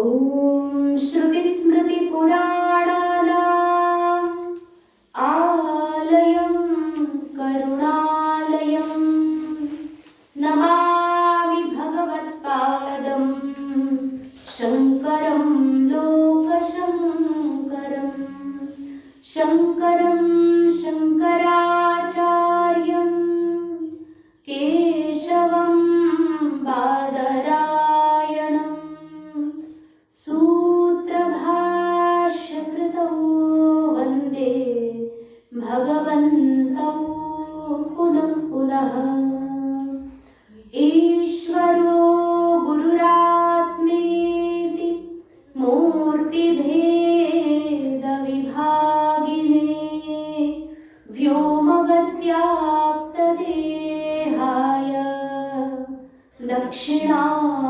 ॐ श्रुतिस्मृतिपुराणानाम् आलयं करुणालयं नमामि भगवत्पादं शङ्करं लोकशङ्करं शङ्करं शङ्कराचार्यं केशवं बादरायणं सूत्रभाष्यकृतौ वन्दे भगवन्तौ पुनः पुनः। ईश्वरो गुरुरात्मेति मूर्तिभेदविभागिने व्योमवद्व्याप्तदेहाय दक्षिणामूर्तये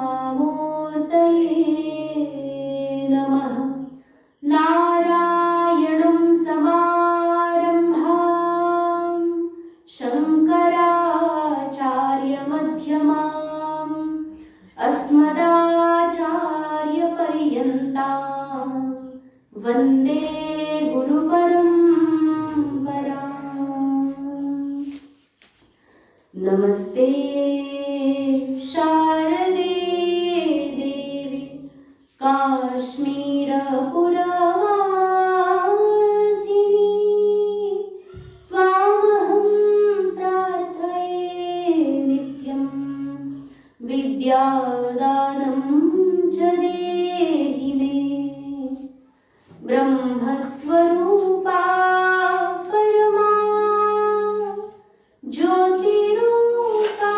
नमः। नारायणं समारम्भां शङ्कराचार्यमध्यमाम् अस्मदाचार्यपर्यन्तां वन्दे गुरुपरम्पराम्। नमस्ते शारदे देवी काश्मीरपुरवासिनी त्वामहं प्रार्थये नित्यं विद्यादानं च देहि मे। ब्रह्मस्वरूपा परमा ज्योतिरूपा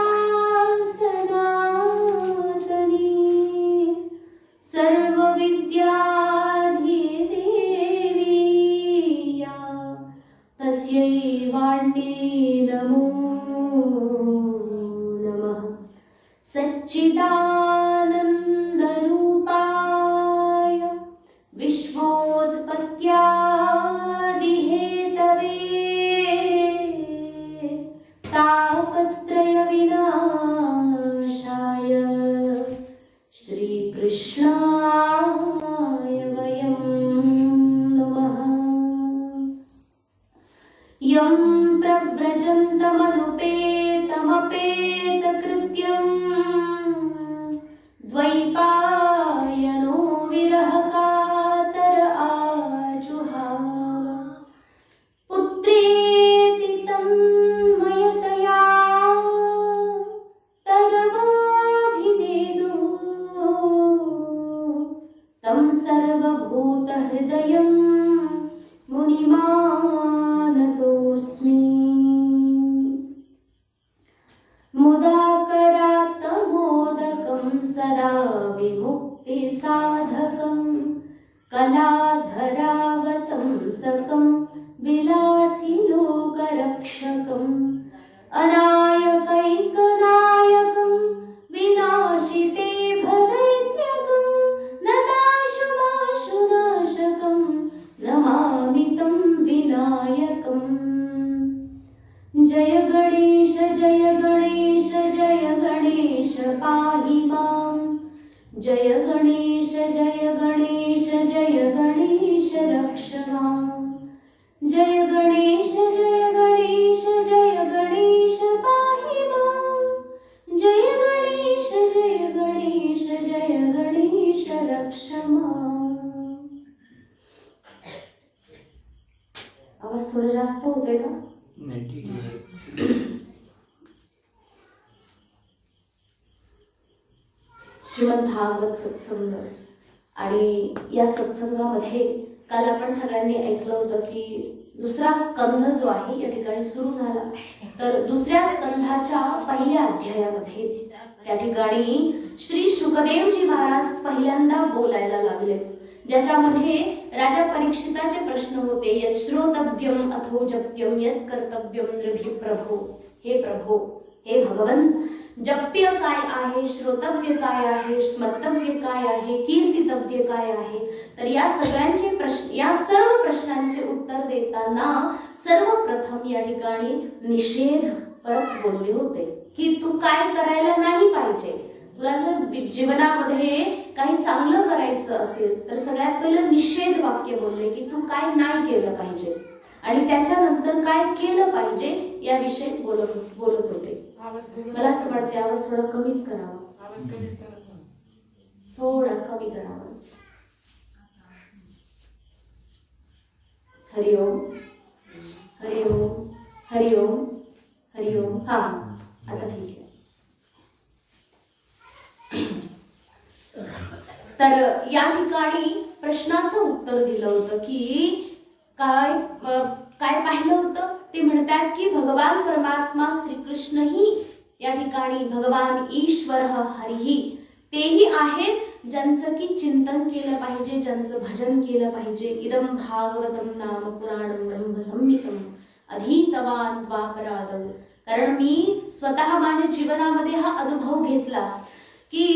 सनातनी सर्वविद्याधिदेवी या तस्यै वाण्यै नमो नमः। सच्चिदानन्दरूपाय विश्वोत्पत्त्यादिहेतवे तापत्रयविनाशाय श्रीकृष्णाय वयं नमः। यं प्रव्रजन्तमनुपेतमपेतकृत्यं द्वैपायनो विरहकातर आजुहाव पुत्रेति तन्मयतया तरवाभिनेदुः तं सर्वभूतहृदयं मुनिमानतोऽस्मि। मुदाकरात्तमोदकं सदा विमुक्तिसाधकं कलाधरावतंसकं विलासिलोकरक्षकम् अनायकैकनायकं विनाशिते भदैत्यकं नताशुभाशुनाशकं नमामि तं विनायकम्। जय गणेश जय गणेश जय गणेश पाहि मां। जय गणेश जय गणेश जय गणेश रक्ष मां। जय गणेश जय गणेश जय गणेश पाहि मां। जय गणेश जय गणेश जय गणेश रक्ष मां। आवाज थोडा जास्त होतोय का? नाही ठीक आहे. श्रीमद भागवत सत्संग आणि या सत्संगामध्ये काल आपण सगळ्यांनी ऐकलं होतं की दुसरा स्कंध जो आहे या ठिकाणी सुरू झाला. तर दुसऱ्या स्कंधाच्या पहिल्या अध्यायामध्ये त्या ठिकाणी श्री शुकदेवजी महाराज पहिल्यांदा बोलायला लागले, ज्याच्यामध्ये राजा परीक्षिताचे प्रश्न होते. यत् श्रोतव्यम अथो जप्यम यत् कर्तव्यम नृभि प्रभो. हे प्रभो, हे भगवन, जप्य काय आहे, श्रोतव्य काय आहे, स्मर्तव्य काय आहे, कीर्तितव्य काय आहे. तर या सगळ्यांचे प्रश्न, या सर्व प्रश्नांचे उत्तर देताना सर्वप्रथम या ठिकाणी निषेध परत बोलले होते की तू काय करायला नाही पाहिजे. तुला जर जीवनामध्ये काही चांगलं करायचं असेल तर सगळ्यात पहिलं निषेध वाक्य बोलले की तू काय नाही केलं पाहिजे आणि त्याच्यानंतर काय केलं पाहिजे याविषयी बोलत होते. मला असं वाटतं आवाज थोडा कमीच करावा, थोडा कमी करावा. हरिओम हरिओम हरिओम हरिओम. हा आता ठीक आहे. तर या ठिकाणी प्रश्नाचं उत्तर दिलं होतं की काय पाहिलं होतं. ते म्हणतात की भगवान परमात्मा श्रीकृष्णही या ठिकाणी भगवान ईश्वर हरिही तेही आहेत ज्यांचं की चिंतन केलं पाहिजे, ज्यांचं भजन केलं पाहिजे. इदं भागवतं नाम पुराणं ब्रह्म संहितं अधीतवान द्वापरादौ. कारण मी स्वतः माझ्या जीवनामध्ये हा अनुभव घेतला की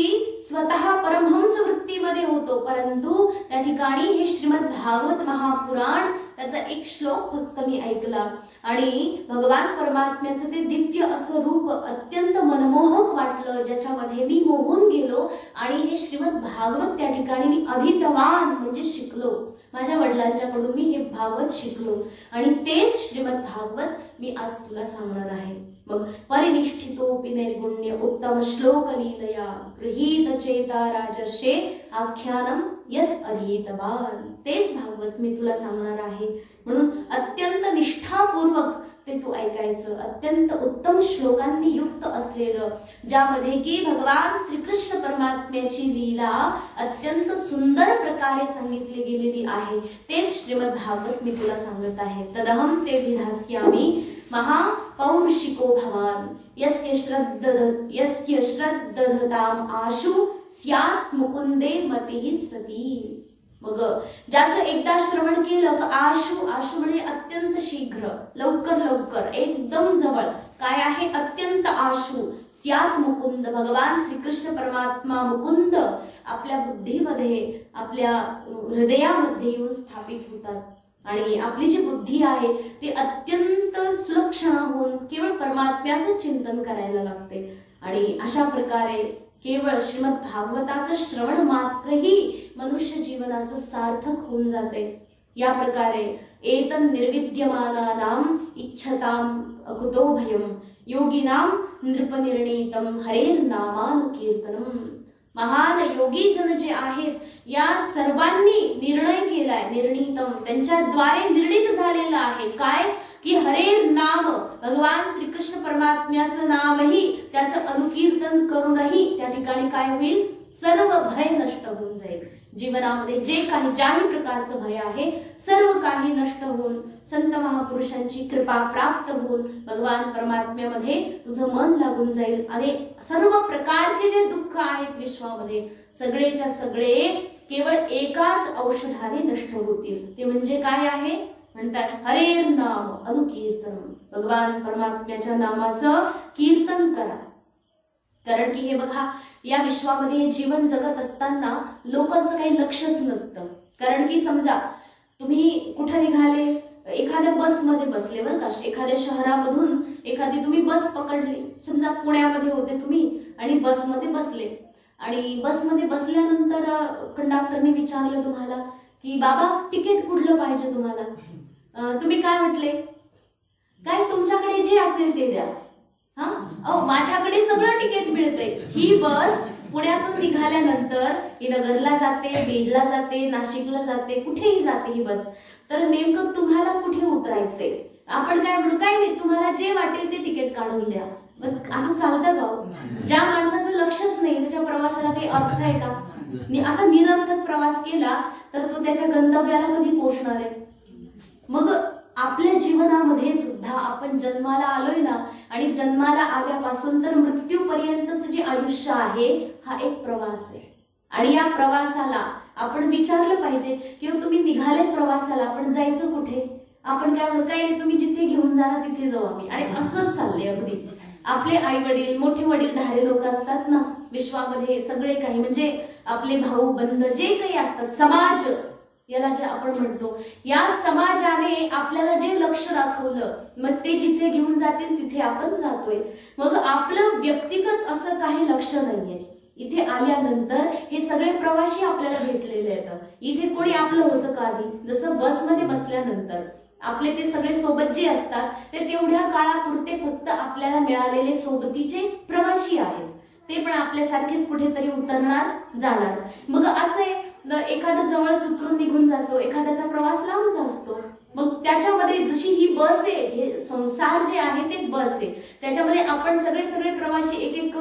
स्वतः परमहंस वृत्तीमध्ये होतो, परंतु त्या ठिकाणी हे श्रीमद भागवत महापुराण त्याचा एक श्लोक फक्त मी ऐकला आणि भगवान परमात्म्याचं ते दिव्य असं रूप अत्यंत मनमोहक वाटलं, ज्याच्यामध्ये मी मोहून गेलो आणि हे श्रीमद भागवत त्या ठिकाणी मी अधितवान म्हणजे शिकलो. माझ्या वडिलांच्याकडून मी हे भागवत शिकलो आणि तेच श्रीमद भागवत मी आज तुला सांगणार आहे. मग परिनिष्ठितोपि नैर्गुण्य उत्तम श्लोक लीलया गृहीत चेता राजर्षे आख्यानम यत अधीतवान. तेच भागवत मी तुला सांगणार आहे. म्हणून अत्यंत निष्ठापूर्वक ते तू ऐकायचं. अत्यंत उत्तम श्लोकांनी युक्त असलेलं, ज्यामध्ये की भगवान श्रीकृष्ण परमात्म्याची लीला अत्यंत सुंदर प्रकारे सांगितली गेलेली आहे. तेच श्रीमद भागवत मी तुला सांगत आहे. तदहम ते विधास्यामी महापौरुषिको भवान यस्य श्रद्धताम आशु स्यात् मुकुंदे मतिः सती. मग ज्याचं एकदा श्रवण केलं तर आशु म्हणजे अत्यंत शीघ्र, लवकर एकदम जवळ. काय आहे अत्यंत आशु. स्यात् मुकुंद भगवान श्रीकृष्ण परमात्मा मुकुंद आपल्या बुद्धीमध्ये आपल्या हृदयामध्ये येऊन स्थापित होतात आणि आपली जी बुद्धी आहे ती अत्यंत सुलक्षणा होऊन केवळ परमात्म्याचं चिंतन करायला लागते. आणि अशा प्रकारे केवळ श्रीमद भागवताचं श्रवण मात्रही मनुष्य जीवनाचं सार्थक होऊन जाते. या प्रकारे एतन निर्विद्यमानानाम इच्छताम अकुतो भयम योगिनाम नृपनिर्णीतम हरेर्नामानुकीर्तनम. महान योगी जन जे आहेत या सर्वांनी निर्णय केलाय, निर्णीतम त्यांच्याद्वारे निर्णित झालेला आहे. काय की हरेर नाम भगवान श्रीकृष्ण परमात्म्याचं नामही त्याचं अनुकीर्तन करूनही त्या ठिकाणी काय होईल, सर्व भय नष्ट होऊन जाईल. जीवनामध्ये जे काही ज्याही प्रकारचं भय आहे सर्व काही नष्ट होऊन संत महापुरुषांची कृपा प्राप्त होऊन भगवान परमात्म्यामध्ये तुझं मन लागून जाईल आणि सर्व प्रकारचे जे दुःख आहेत विश्वामध्ये सगळेच्या सगळे केवळ एकाच औषधाने नष्ट होतील. ते म्हणजे काय आहे म्हणतात हरेर नाम अनुकीर्तन. भगवान परमात्म्याच्या नामाचं कीर्तन करा. कारण की हे बघा या विश्वामध्ये जीवन जगत असताना लोकांचं काही लक्षच नसतं. कारण की समजा तुम्ही कुठे निघाले, एखाद्या बसमध्ये बसले बरं का, एखाद्या शहरामधून एखादी तुम्ही बस पकडली, समजा पुण्यामध्ये होते तुम्ही आणि बसमध्ये बसले आणि बसमध्ये बसल्यानंतर कंडक्टरने विचारलं तुम्हाला की बाबा तिकीट कुठलं पाहिजे तुम्हाला, तुम्ही काय म्हटले, काय तुमच्याकडे जे असेल ते द्या. माझ्याकडे सगळं तिकीट मिळतंय. ही बस पुण्यातून निघाल्यानंतर ही नगरला जाते, बीडला जाते, नाशिकला जाते, कुठेही जाते ही बस. तर नेमकं तुम्हाला कुठे उतरायचंय, आपण काय म्हणू, काय नाही तुम्हाला जे वाटेल ते तिकीट काढून द्या. मग असं चालतं का? ज्या माणसाचं लक्षच नाही त्याच्या प्रवासाला काही अर्थ आहे का? असा निरर्थक प्रवास केला तर तो त्याच्या गंतव्याला कधी पोहोचणार आहे? मग आपल्या जीवनामध्ये सुद्धा आपण जन्माला आलोय ना, आणि जन्माला आल्यापासून तर मृत्यूपर्यंतच जे आयुष्य आहे हा एक प्रवास आहे. आणि या प्रवासाला आपण विचारलं पाहिजे किंवा तुम्ही निघाले प्रवासाला, आपण जायचं कुठे? आपण काय म्हणू, काही नाही तुम्ही जिथे घेऊन जाणार तिथे जाऊ आम्ही. आणि असंच चाललंय अगदी. आपले आई वडील, मोठे वडील धारे लोक असतात ना विश्वामध्ये, सगळे काही म्हणजे आपले भाऊ बंध जे काही असतात, समाज याला जे आपण म्हणतो, या समाजाने आपल्याला जे लक्ष दाखवलं मग ते जिथे घेऊन जातील तिथे आपण जातोय. मग आपलं व्यक्तिगत असं काही लक्ष नाहीये. इथे आल्यानंतर हे सगळे प्रवासी आपल्याला भेटलेले आहेत। इथे कोणी आपलं होतं का आधी? जसं बसमध्ये बसल्यानंतर आपले ते सगळे सोबत जे असतात ते तेवढ्या काळापुरते फक्त आपल्याला मिळालेले सोबतीचे प्रवासी आहेत, ते पण आपल्यासारखेच कुठेतरी उतरणार जाणार। मग असे एखादा जवळच उतरून निघून जातो, एखाद्याचा प्रवास लांबचा असतो, मग त्याच्यामध्ये जशी ही बस आहे, हे संसार जे आहे ते बस आहे, त्याच्यामध्ये आपण सगळे प्रवासी एक एक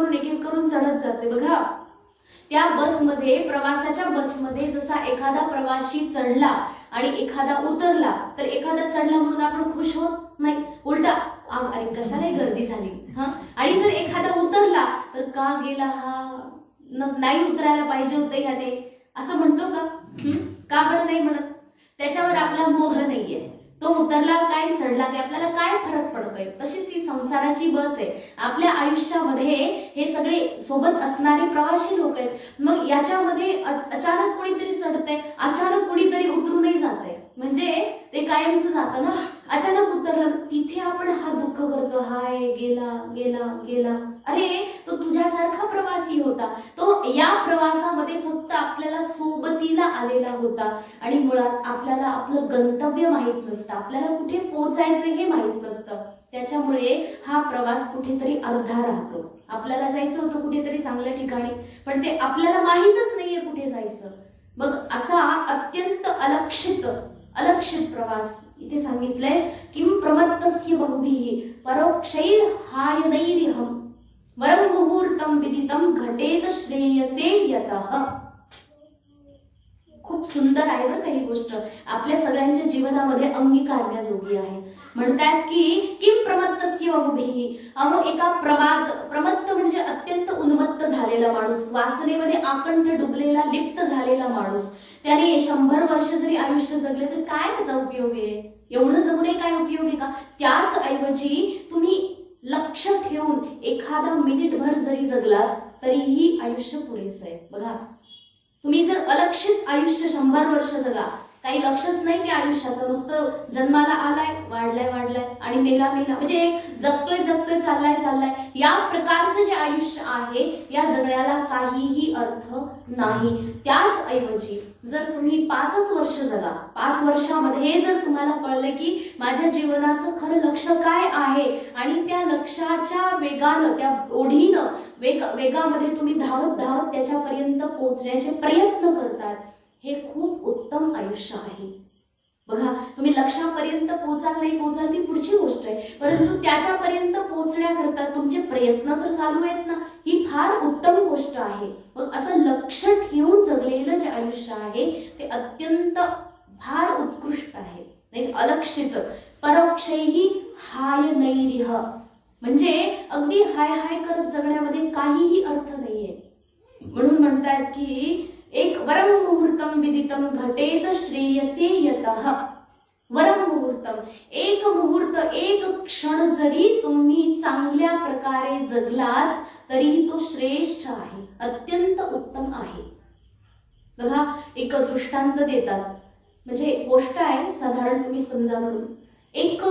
करून चढत जातोय बघा। त्या बसमध्ये, प्रवासाच्या बसमध्ये जसा एखादा प्रवासी चढला आणि एखादा उतरला, तर एखादा चढला म्हणून आपण खुश होत नाही, उलटा अरे कशाला गर्दी झाली आणि जर एखादा उतरला तर का गेला हा, नाही उतरायला पाहिजे होतं ह्याने, असं म्हणतो का? का बरं नाही म्हणत? त्याच्यावर आपला मोह नाहीये, तो उतरला काय चढला काय आपल्याला काय फरक पडतोय। तशीच ही संसाराची बस आहे, आपल्या आयुष्यामध्ये हे सगळे सोबत असणारे प्रवासी लोक आहेत। मग याच्यामध्ये अचानक कोणीतरी चढतंय, अचानक कोणीतरी उतरूनही जातंय, म्हणजे ते कायमचं जातं ना। अचानक उतरलं तिथे आपण हा दुःख करतो, हाय गेला गेला गेला, अरे तो तुझ्यासारखा प्रवासी होता, तो या प्रवासामध्ये फक्त आपल्याला सोबतीला आलेला होता आणि मुळात आपल्याला आपलं गंतव्य माहित नसतं, आपल्याला कुठे पोहोचायचं हे माहित नसतं, त्याच्यामुळे हा प्रवास कुठेतरी अर्धा राहतो। आपल्याला जायचं होतं कुठेतरी चांगल्या ठिकाणी, पण ते आपल्याला माहितच नाहीये कुठे जायचं। मग असा अत्यंत अलक्षित प्रवास इथे सांगितलंय, किम प्रमत्तस्य बहुभिः परोक्षैर हायनैरिहं वरं मुहूर्तं विदितं घटेत श्रेयसे यतः। खूप सुंदर आहे बरं ही गोष्ट, आपल्या सगळ्यांच्या जीवनामध्ये अंगीकारण्याजोगी आहे। म्हणतात की किम प्रमत्तस्य बहुभिः, अहो एका प्रमत्त म्हणजे अत्यंत उन्मत्त झालेला माणूस, वासनेमध्ये आकंठ डुबलेला, लिप्त झालेला माणूस, त्याने 100 वर्ष जरी आयुष्य जगले तर काय त्याचा उपयोग आहे? एवढं जगूनही काय उपयोग आहे का? त्याच ऐवजी तुम्ही लक्ष ठेवून एखादा मिनिटभर जरी जगलात तरीही आयुष्य पुरेसं आहे बघा। तुम्ही जर अलक्षित आयुष्य 100 वर्ष जगा, काही लक्षच नाही त्या आयुष्याचं, नुसतं जन्माला आलाय, वाढलाय आणि मेला म्हणजे जगतोय चाललाय, या प्रकारचं जे आयुष्य आहे या जगण्याला काहीही अर्थ नाही। त्याच ऐवजी जर तुम्ही 5च वर्ष जगा, 5 वर्षामध्ये जर तुम्हाला कळलं की माझ्या जीवनाचं खरं लक्ष काय आहे आणि त्या लक्ष्याच्या वेगानं, त्या ओढीनं वेगामध्ये तुम्ही धावत त्याच्यापर्यंत पोहोचण्याचे प्रयत्न करतात, हे खूप उत्तम आयुष्य आहे बघा। तुम्ही लक्ष्यापर्यंत पोहोचाल ती पुढची गोष्ट आहे, परंतु त्याच्यापर्यंत पोहोचण्याकरता तुमचे प्रयत्न तर चालू आहेत ना, ही फार उत्तम गोष्ट आहे। मग असं लक्ष ठेवून जगलेलं जे आयुष्य आहे ते अत्यंत फार उत्कृष्ट आहे, नाही अलक्षित। परोक्षैहि हायनैरिह, म्हणजे अगदी हाय करत जगण्यामध्ये काहीही अर्थ नाहीये। म्हणून म्हणतात की एक वरम मुहूर्तम विदितम घटेत श्रेयसे यतः। वरम मुहूर्तम, एक मुहूर्त, एक क्षण जरी तुम्ही चांगल्या प्रकारे जगलात तरीही तो श्रेष्ठ आहे, अत्यंत उत्तम आहे बघा। एक दृष्टांत देतात, म्हणजे गोष्ट आहे साधारण तुम्ही समजा म्हणून, एक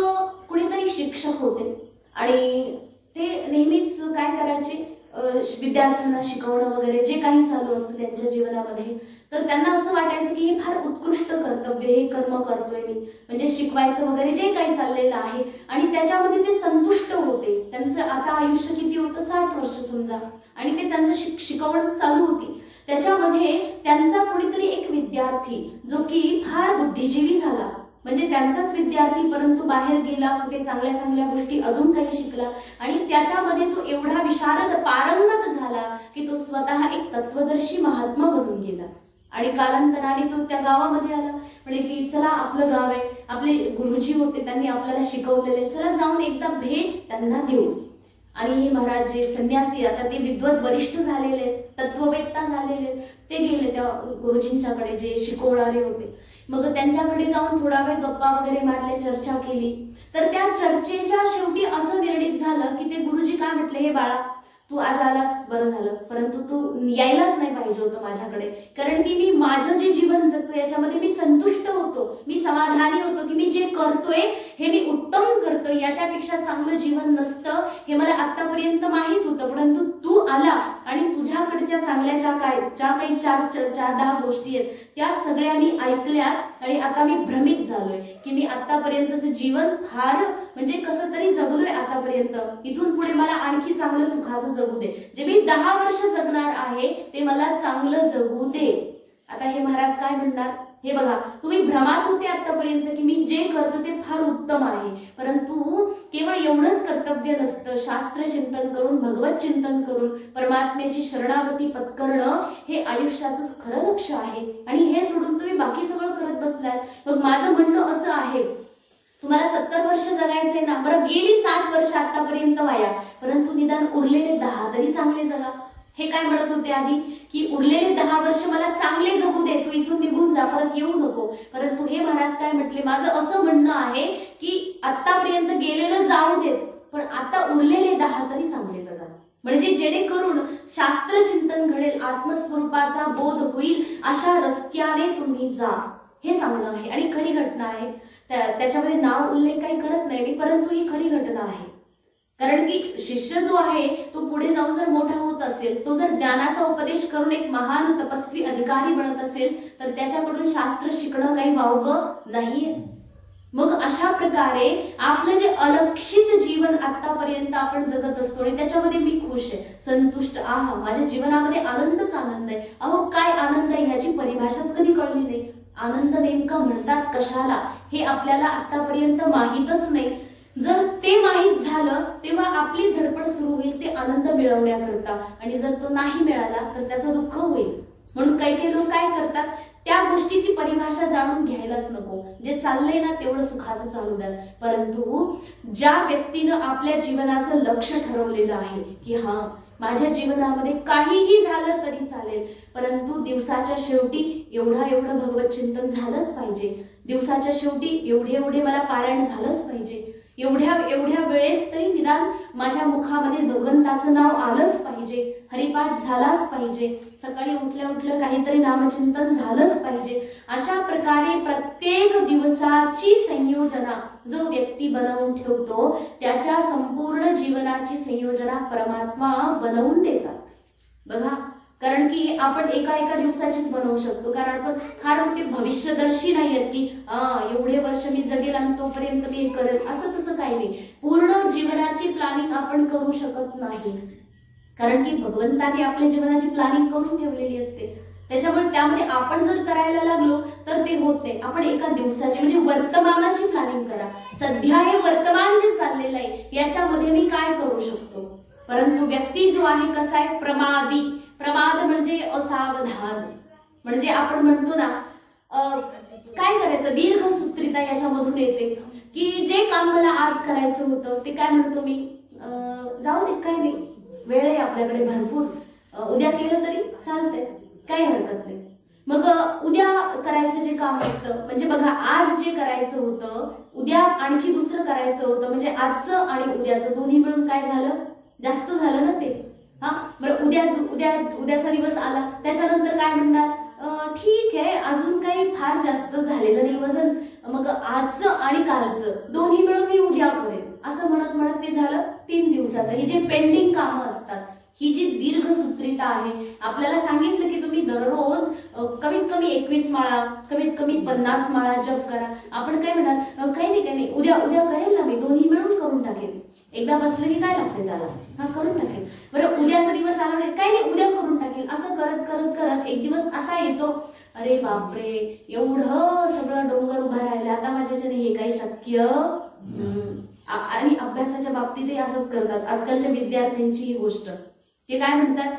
कुणीतरी शिक्षक होते आणि ते नेहमीच काय करायचे, विद्यार्थ्यांना शिकवणं वगैरे जे काही चालू असतं त्यांच्या जीवनामध्ये, तर त्यांना असं वाटायचं की हे फार उत्कृष्ट कर्तव्य, हे कर्म करतोय मी, म्हणजे शिकवायचं वगैरे जे काही चाललेलं आहे, आणि त्याच्यामध्ये ते संतुष्ट होते। त्यांचं आता आयुष्य किती होतं, 60 वर्ष समजा, आणि ते त्यांचं शिकवण चालू होती। त्याच्यामध्ये त्यांचा कोणीतरी एक विद्यार्थी जो की फार बुद्धिजीवी झाला, म्हणजे त्यांचाच विद्यार्थी परंतु बाहेर गेला, कुठे चांगल्या गोष्टी अजून काही शिकला आणि त्याच्यामध्ये तो एवढा विशारद पारंगत झाला की तो स्वतः एक तत्वदर्शी महात्मा बनून गेला। आणि कालांतराने तो त्या गावामध्ये आला, म्हणजे की चला आपलं गाव आहे, आपले गुरुजी होते, त्यांनी आपल्याला शिकवलेले, चला जाऊन एकदा भेट त्यांना देऊ। आणि हे महाराज जे संन्यासी, आता ते विद्वत वरिष्ठ झालेले, तत्ववेत्ता झालेले, ते गेले त्या गुरुजींच्याकडे जे शिकवणारे होते। मग त्यांच्याकडे जाऊन थोडा वेळ गप्पा वगैरे मारले, चर्चा केली, तर त्या चर्चेच्या शेवटी असं निर्णित झालं की ते गुरुजी काय म्हटले, हे बाळा तू आज आलास बरं झालं, परंतु तू यायलाच नाही पाहिजे होतं माझ्याकडे, कारण की मी माझं जे जीवन जगतो याच्यामध्ये मी संतुष्ट होतो, मी समाधानी होतो की मी जे करतोय हे मी उत्तम करतोय, याच्यापेक्षा चांगलं जीवन नसतं हे मला आतापर्यंत माहित होतं, परंतु तू आला आणि तुझ्याकडच्या चांगल्या ज्या काही चार 10 गोष्टी आहेत त्या सगळ्या मी ऐकल्यात आणि आता मी भ्रमित झालोय की मी आतापर्यंतचं जीवन फार म्हणजे कसं तरी जगलोय आतापर्यंत, इथून पुढे मला आणखी चांगलं सुखाचं जगू दे, जे मी 10 वर्ष जगणार आहे ते मला चांगलं जगू दे. आता हे महाराज काय म्हणणार, हे बघा तुम्ही भ्रमात होते आतापर्यंत की मी जे करतो ते फार उत्तम आहे, परंतु केवळ एवढंच कर्तव्य नसतं, शास्त्र चिंतन करून भगवत चिंतन करून परमात्म्याची शरणागती पत्करणं हे आयुष्याचं खरं लक्ष्य आहे. आणि हे सोडून तुम्ही बाकी सगळं करत बसलात. मग माझं म्हणणं असं आहे, तुम्हाला 70 वर्ष जगायचे ना, बरं गेली 60 वर्ष आतापर्यंत वाया, परंतु निदान उरलेले 10 तरी चांगले जगा. हे काय म्हणत होते आधी की उरलेले 10 वर्ष मला चांगले जगू दे, तू इथून निघून जा, परत येऊ नको. परंतु हे महाराज काय म्हटले, माझं असं म्हणणं आहे की आतापर्यंत गेलेलं जाऊ देत, पण आता उरलेले 10 तरी चांगले जगा, म्हणजे जेणेकरून शास्त्र चिंतन घडेल, आत्मस्वरूपाचा बोध होईल, अशा रस्त्याने तुम्ही जा, हे सांगणं आहे. आणि खरी घटना आहे, त्याच्यामध्ये नाव उल्लेख काही करत नाही मी, परंतु ही खरी घटना आहे. कारण की शिष्य जो आहे तो पुढे जाऊन जर मोठा होत असेल, तो जर ज्ञानाचा उपदेश करून एक महान तपस्वी अधिकारी बनत असेल, तर त्याच्याकडून शास्त्र शिकणं काही वावगं नाहीये. मग अशा प्रकारे आपलं जे अलक्षित जीवन आतापर्यंत आपण जगत असतो आणि त्याच्यामध्ये मी खुश आहे, संतुष्ट, आहा माझ्या जीवनामध्ये आनंदच आनंद आहे. अहो काय आनंद आहे ह्याची परिभाषाच कधी कळली नाही. आनंद नेमका म्हणतात कशाला हे आपल्याला आतापर्यंत माहीतच नाही. जर ते माहीत झालं तेव्हा आपली धडपड सुरू होईल ते आनंद मिळवण्याकरता, आणि जर तो नाही मिळाला तर त्याचं दुःख होईल. म्हणून काही लोक काय करतात, त्या गोष्टीची परिभाषा जाणून घ्यायलाच नको, जे चाललंय ना तेवढं सुखाचं चालू द्या. परंतु ज्या व्यक्तीनं आपल्या जीवनाचं लक्ष्य ठरवलेलं आहे की हा माझ्या जीवनामध्ये काहीही झालं तरी चालेल, परंतु दिवसाच्या शेवटी एवढं भगवत चिंतन झालंच पाहिजे, दिवसाच्या शेवटी एवढे मला पारायण झालंच पाहिजे, एवढ्या वेळेस तरी निदान माझ्या मुखामध्ये भगवंताचं नाव आलंच पाहिजे, हरिपाठ झालाच पाहिजे, सकाळी उठल्या काहीतरी नामचिंतन झालंच पाहिजे. अशा प्रकारे प्रत्येक दिवसाची संयोजना जो व्यक्ती बनवून ठेवतो त्याच्या संपूर्ण जीवनाची संयोजना परमात्मा बनवून देतात. बघा, कारण की आपण एका दिवसाचीच बनवू शकतो, कारण आपण फार मोठे भविष्यदर्शी नाही आहेत की एवढे वर्ष मी जगेल आणि तोपर्यंत मी हे करेल, असं तसं काही नाही. पूर्ण जीवनाची प्लॅनिंग आपण करू शकत नाही, कारण की भगवंताने आपल्या जीवनाची प्लॅनिंग करून ठेवलेली असते. त्याच्यामुळे त्यामध्ये आपण जर करायला लागलो तर ते होत नाही. आपण एका दिवसाची म्हणजे वर्तमानाची प्लॅनिंग करा, सध्या हे वर्तमान जे चाललेलं आहे याच्यामध्ये मी काय करू शकतो. परंतु व्यक्ती जो आहे कसा आहे, प्रमाद म्हणजे असावधान, म्हणजे आपण म्हणतो ना काय करायचं, दीर्घसूत्रिता याच्यामधून येते की जे काम मला आज करायचं होतं ते काय म्हणतो मी, जाऊ दे काही नाही, वेळ आहे आपल्याकडे भरपूर, उद्या केलं तरी चालतंय, काही हरकत नाही. मग उद्या करायचं जे काम असतं, म्हणजे बघा आज जे करायचं होतं उद्या आणखी दुसरं करायचं होतं, म्हणजे आजचं आणि उद्याचं दोन्ही मिळून काय झालं, जास्त झालं ना ते. बरं उद्याचा दिवस आला, त्याच्यानंतर काय म्हणणार, ठीक आहे अजून काही फार जास्त झालेलं नाही वजन, मग आजचं आणि कालचं दोन्ही मिळून मी उद्या करेन, असं म्हणत ते झालं 3 दिवसाचं. ही जे पेंडिंग कामं असतात, ही जी दीर्घसूत्रिता आहे, आपल्याला सांगितलं की तुम्ही दररोज कमीत कमी 21 माळा, कमीत कमी 50 माळा जप करा. आपण काय म्हणणार, काही नाही उद्या करेल ना मी, दोन्ही मिळून करून टाकेल. एकदा बसलं की काय लागते त्याला, करून टाकेल. बरं उद्याचा दिवस आला नाही, काही नाही उद्या करून टाकेल. असं करत एक दिवस असा येतो, अरे बापरे एवढं सगळं डोंगर उभा राहिला, आता माझ्याच्याने हे काही शक्य. आणि अभ्यासाच्या बाबतीतही असंच करतात आजकालच्या विद्यार्थ्यांची ही गोष्ट. ते काय म्हणतात,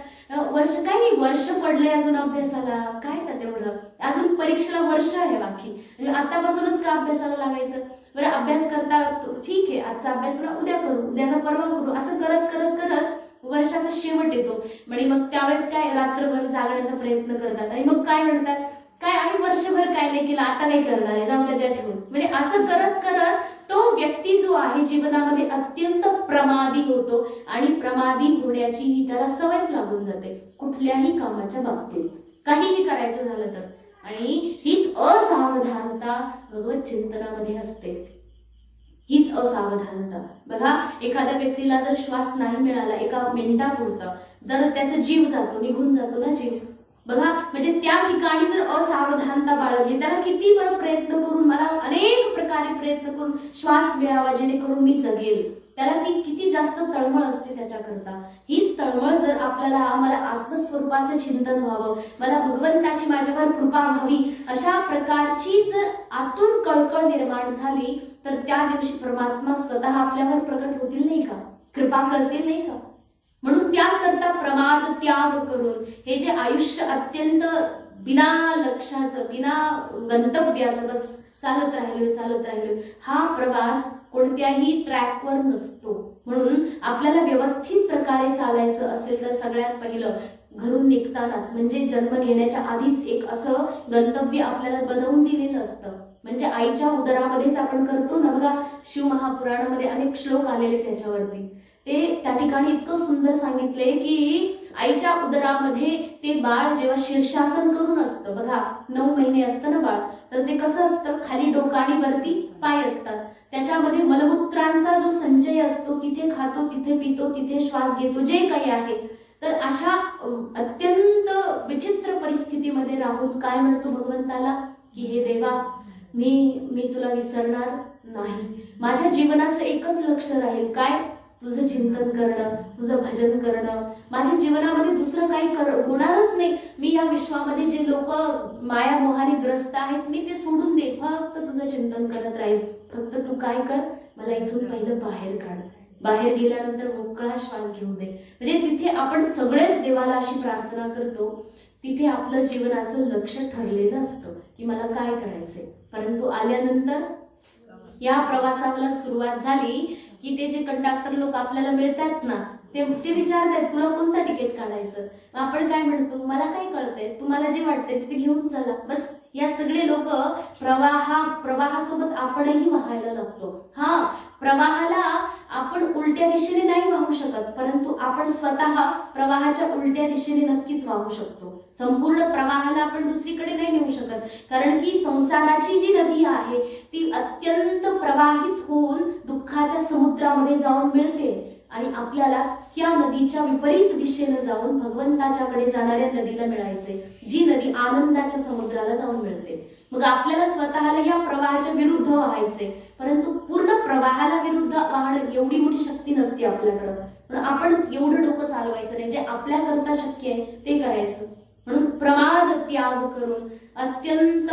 वर्ष पडले अजून अभ्यासाला, काय का तेवढं, अजून परीक्षेला वर्ष आहे बाकी, म्हणजे आतापासूनच का अभ्यासाला लागायचं. बरं अभ्यास करता ठीक आहे, आजचा अभ्यास ना उद्या करू, उद्याचा परवा करू, असं करत वर्षाचा शेवट येतो. म्हणजे मग त्यावेळेस काय रात्रभर जागण्याचा प्रयत्न करतात आणि मग काय म्हणतात, काय आम्ही वर्षभर काय नाही केलं, आता नाही करणार आहे, जाऊ द्या ठेवून. म्हणजे असं करत तो व्यक्ती जो आहे जीवनामध्ये अत्यंत प्रमादी होतो आणि प्रमादी होण्याची ही त्याला सवयच लागून जाते कुठल्याही कामाच्या बाबतीत, काहीही करायचं झालं तर. आणि हीच असावधानता भगवत चिंतनामध्ये असते. हीच असावधानता. बघा, एखाद्या व्यक्तीला जर श्वास नाही मिळाला एका मिनिटापुरता, जर त्याचा जीव जातो, निघून जातो ना जीव. बघा, म्हणजे त्या ठिकाणी जर असावधानता बाळगली, त्याला किती बरं प्रयत्न करून, मला अनेक प्रकारे प्रयत्न करून श्वास मिळावा जेणेकरून मी जगेल, त्याला ती किती जास्त तळमळ असते त्याच्याकरता. हीच तळमळ जर आपल्याला, मला आत्मस्वरूपाचं चिंतन व्हावं, मला भगवंताची माझ्यावर कृपा व्हावी, अशा प्रकारची जर आतून कळकळ निर्माण झाली, तर त्या दिवशी परमात्मा स्वतः आपल्यावर प्रकट होतील नाही का, कृपा करतील नाही का. म्हणून त्याकरता प्रमाद त्याग करून हे जे आयुष्य अत्यंत बिना लक्षाचं, बिना गंतव्याचं, बस चालत राहिलो, हा प्रवास कोणत्याही ट्रॅकवर नसतो. म्हणून आपल्याला व्यवस्थित प्रकारे चालायचं असेल तर सगळ्यात पहिलं घरून निघतानाच, म्हणजे जन्म घेण्याच्या आधीच एक असं गंतव्य आपल्याला बनवून दिलेलं असतं. म्हणजे आईच्या उदरामध्येच आपण करतो ना. बघा, शिवमहापुराणामध्ये अनेक श्लोक आलेले त्याच्यावरती. ते त्या ठिकाणी इतकं सुंदर सांगितले की आईच्या उदरामध्ये ते बाळ जेव्हा शीर्षासन करून असतं, बघा 9 महिने असतं ना बाळ, तर ते कसं असतं, खाली डोकं आणि वरती पाय असतात. त्याच्यामध्ये मलमूत्रांचा जो संचय असतो, तिथे खातो, तिथे पितो, तिथे श्वास घेतो, जे काही आहे. तर अशा अत्यंत विचित्र परिस्थितीमध्ये राहून काय म्हणतो भगवंताला की हे देवा, मी तुला विसरणार नाही. माझ्या जीवनाचं एकच लक्ष राहील, काय, तुझं चिंतन करणं, तुझं भजन करणं. माझ्या जीवनामध्ये दुसरं काही होणारच नाही. मी या विश्वामध्ये जे लोक माया मोहाने ग्रस्त आहेत, मी ते सोडून दे, फक्त तुझं चिंतन करत राहील. फक्त तू काय कर, मला इथून पहिलं बाहेर काढ, बाहेर गेल्यानंतर मोकळा श्वास घेऊ दे. म्हणजे तिथे आपण सगळेच देवाला अशी प्रार्थना करतो, तिथे आपलं जीवनाचं लक्ष ठरलेलं असतं की मला काय करायचंय. परंतु आल्यानंतर या प्रवासाला सुरुवात झाली की ते जे कंडक्टर लोक आपल्याला मिळतात ना, ते विचारतात तुला कोणतं तिकीट काढायचं. आपण काय म्हणतो, मला काय कळतंय, तुम्हाला जे वाटतंय तिथे घेऊन चला. बस या सगळे लोक प्रवाहासोबत आपणही वाहायला लागतो. हा, प्रवाहाला आपण उलट्या दिशेने नाही वाहू शकत, परंतु आपण स्वतः प्रवाहाच्या उलट्या दिशेने नक्कीच वाहू शकतो. संपूर्ण प्रवाहाला आपण दुसरीकडे नाही नेऊ शकत, कारण की संसाराची जी नदी आहे ती अत्यंत प्रवाहित होऊन दुःखाच्या समुद्रामध्ये जाऊन मिळते आणि आपल्याला त्या नदीच्या विपरीत दिशेने जाऊन भगवंताच्याकडे जाणाऱ्या नदीला मिळायचे, जी नदी आनंदाच्या समुद्राला जाऊन मिळते. मग आपल्याला स्वतःला या प्रवाहाच्या विरुद्ध वाहायचे, परंतु पूर्ण प्रवाहाला विरुद्ध वाहणं एवढी मोठी शक्ती नसते आपल्याकडं. पण आपण एवढं डोकं चालवायचं नाही, जे आपल्याकरता शक्य आहे ते करायचं. म्हणून प्रमाद त्याग करून अत्यंत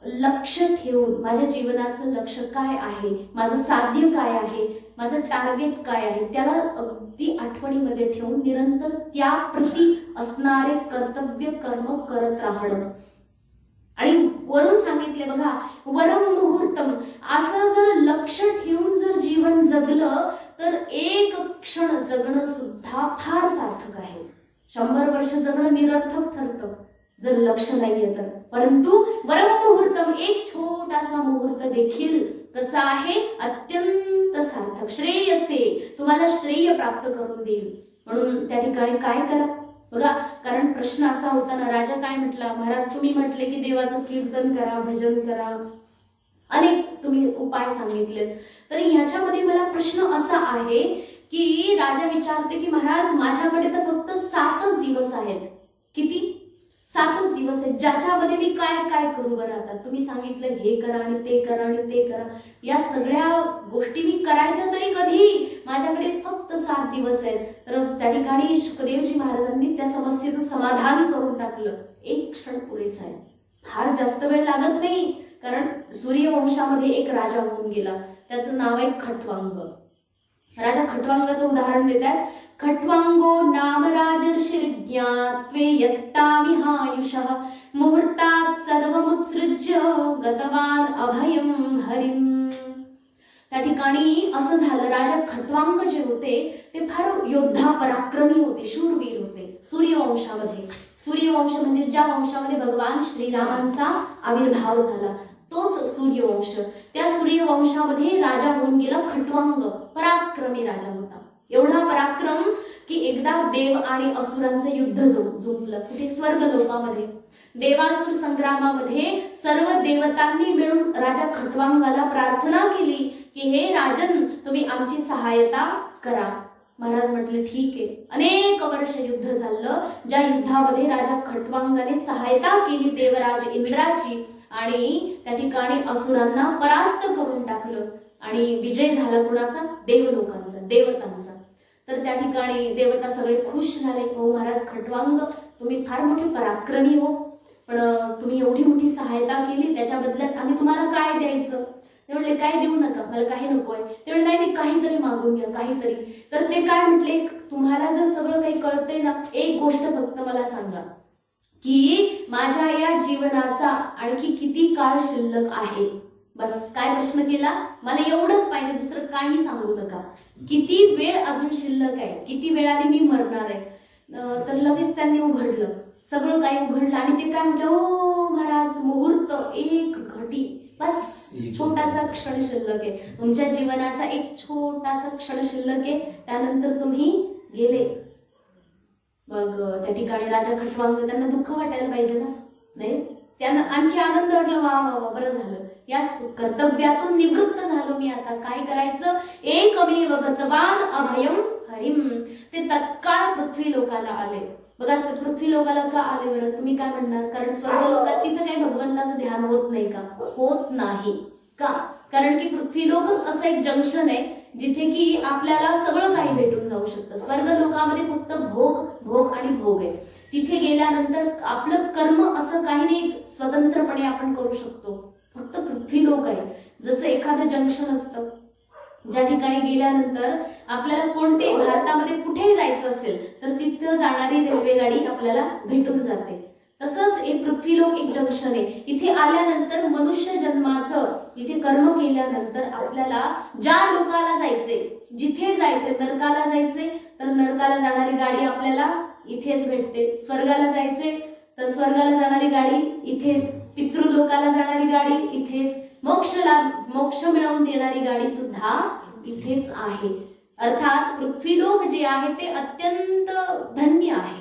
लक्ष ठेवून माझ्या जीवनाचं लक्ष काय आहे, माझं साध्य काय आहे, माझं टार्गेट काय आहे, त्याला अगदी आठवणीमध्ये ठेवून निरंतर त्याप्रती असणारे कर्तव्य कर्म करत राहणं. आणि वरून सांगितले बघा, वरम मुहूर्तम, असं जर लक्ष ठेवून जर जीवन जगलं तर एक क्षण जगणं सुद्धा फार सार्थक आहे. 100 वर्ष जगणं निरर्थक ठरतं जर लक्ष नाहीये तर. परंतु वरम मुहूर्तम, एक छोटासा मुहूर्त देखील कसा आहे, अत्यंत सार्थक, श्रेयसे, तुम्हाला श्रेय प्राप्त करून देईल. म्हणून त्या ठिकाणी काय करा बघा, कारण प्रश्न असा होता ना, राजा काय म्हटला, महाराज तुम्ही म्हटले की देवाचं कीर्तन करा, भजन करा, अनेक तुम्ही उपाय सांगितले. तर ह्याच्यामध्ये मला प्रश्न असा आहे की राजा विचारते की महाराज माझ्याकडे तर फक्त 7च दिवस आहेत. किती? 7च दिवस आहेत, ज्याच्यामध्ये मी काय काय करू बरं. आता तुम्ही सांगितलं हे करा आणि ते करा आणि ते करा, या सगळ्या गोष्टी मी करायच्या तरी कधी, माझ्याकडे फक्त 7 दिवस आहेत. तर त्या ठिकाणी शुकदेवजी महाराजांनी त्या समस्येचं समाधान करून टाकलं. एक क्षण पुरेसा आहे, फार जास्त वेळ लागत नाही. कारण सूर्यवंशामध्ये एक राजा होऊन गेला, त्याचं नाव आहे खट्वांग. राजा खट्वांगाचं उदाहरण देतात. खट्वांगो नाम राजर्षिर्ज्ञात्वे यत्ता विहायुषः मुहूर्तात् सर्वमुत्सृज्य गतवान अभयं हरिं. त्या ठिकाणी असं झालं, राजा खट्वांग जे होते ते फार योद्धा पराक्रमी होते, शूरवीर होते. सूर्यवंशामध्ये, सूर्यवंश म्हणजे ज्या वंशामध्ये भगवान श्रीरामांचा आविर्भाव झाला तोच सूर्यवंश. त्या सूर्यवंशामध्ये राजा होऊन गेला खट्वांग, पराक्रमी राजा होता. एवढा पराक्रम की एकदा देव आणि असुरांचं युद्ध जुंपलं. कुठे? स्वर्ग लोकामध्ये. देवासुर संग्रामामध्ये सर्व देवतांनी मिळून राजा खट्वांगाला प्रार्थना केली की हे राजन, तुम्ही आमची सहायता करा. महाराज म्हटले ठीक आहे. अनेक वर्ष युद्ध झालं, ज्या युद्धामध्ये राजा खट्वांगाने सहायता केली देवराज इंद्राची आणि त्या ठिकाणी असुरांना परास्त करून टाकलं आणि विजय झाला कुणाचा? देवलोकांचा, देवतांचा. तर त्या ठिकाणी देवता सगळे खुश झाले. हो महाराज खट्वांग, तुम्ही फार मोठे पराक्रमी हो, पण तुम्ही एवढी मोठी सहायता केली, त्याच्या बदल्यात आम्ही तुम्हाला काय द्यायचं? ते म्हणले काय देऊ नका, मला काही नको आहे. ते म्हणले नाही, काहीतरी मागून घ्या, काहीतरी. तर ते काय म्हटले, तुम्हाला जर सगळं काही कळतंय ना, एक गोष्ट फक्त मला सांगा की माझ्या या जीवनाचा आणखी किती काळ शिल्लक आहे. बस. काय प्रश्न केला? मला एवढंच पाहिजे, दुसरं काही सांगू नका. किती वेळ अजून शिल्लक आहे, किती वेळाने मी मरणार आहे. तर लगेच त्यांनी उघडलं, सगळं काही उघडलं आणि ते काय म्हटलं, हो महाराज मुहूर्त, एक घटी, बस छोटासा क्षण शिल्लक आहे. तुमच्या जीवनाचा एक छोटासा क्षण शिल्लक आहे, त्यानंतर तुम्ही गेले. मग त्या ठिकाणी राजा खट्वांग, त्यांना दुःख वाटायला पाहिजे ना, नाही? त्यांना आणखी आनंद वाटला, वा वा वा, बरं झालं, या कर्तव्यातून निवृत्त झालो मी. आता काय करायचं? एकमेव गतवान अभयम हरिम. ते तत्काळ पृथ्वी लोकाला आले. बघा, पृथ्वी लोकाला का आले बरं? तुम्ही काय म्हणणार? कारण स्वर्ग लोकात तिथं काही भगवंताचं ध्यान होत नाही का? होत नाही का? कारण की पृथ्वी लोकच असं एक जंक्शन आहे जिथे की आपल्याला सगळं काही भेटून जाऊ शकतं. स्वर्ग लोकामध्ये फक्त भोग भोग आणि भोग आहे. तिथे गेल्यानंतर आपलं कर्म असं काही नाही, स्वतंत्रपणे आपण करू शकतो. फक्त पृथ्वी लोक आहे. जसं एखादं जंक्शन असतं, ज्या ठिकाणी गेल्यानंतर आपल्याला कोणते भारतामध्ये कुठेही जायचं असेल तर तिथं जाणारी रेल्वेगाडी आपल्याला भेटून जाते. तसंच एक पृथ्वीलोक एक जंक्शन आहे. इथे आल्यानंतर मनुष्य जन्माचं इथे कर्म केल्यानंतर आपल्याला ज्या लोकाला जायचे, जिथे जायचे, नरकाला जायचे तर नरकाला जाणारी गाडी आपल्याला इथेच भेटते. स्वर्गाला जायचे तर स्वर्गाला जाणारी गाडी इथेच, पितृलोकाला जाणारी गाडी इथेच, मोक्ष मिळवून देणारी गाडी सुद्धा इथेच आहे. अर्थात पृथ्वीलोक जे आहे ते अत्यंत धन्य आहे.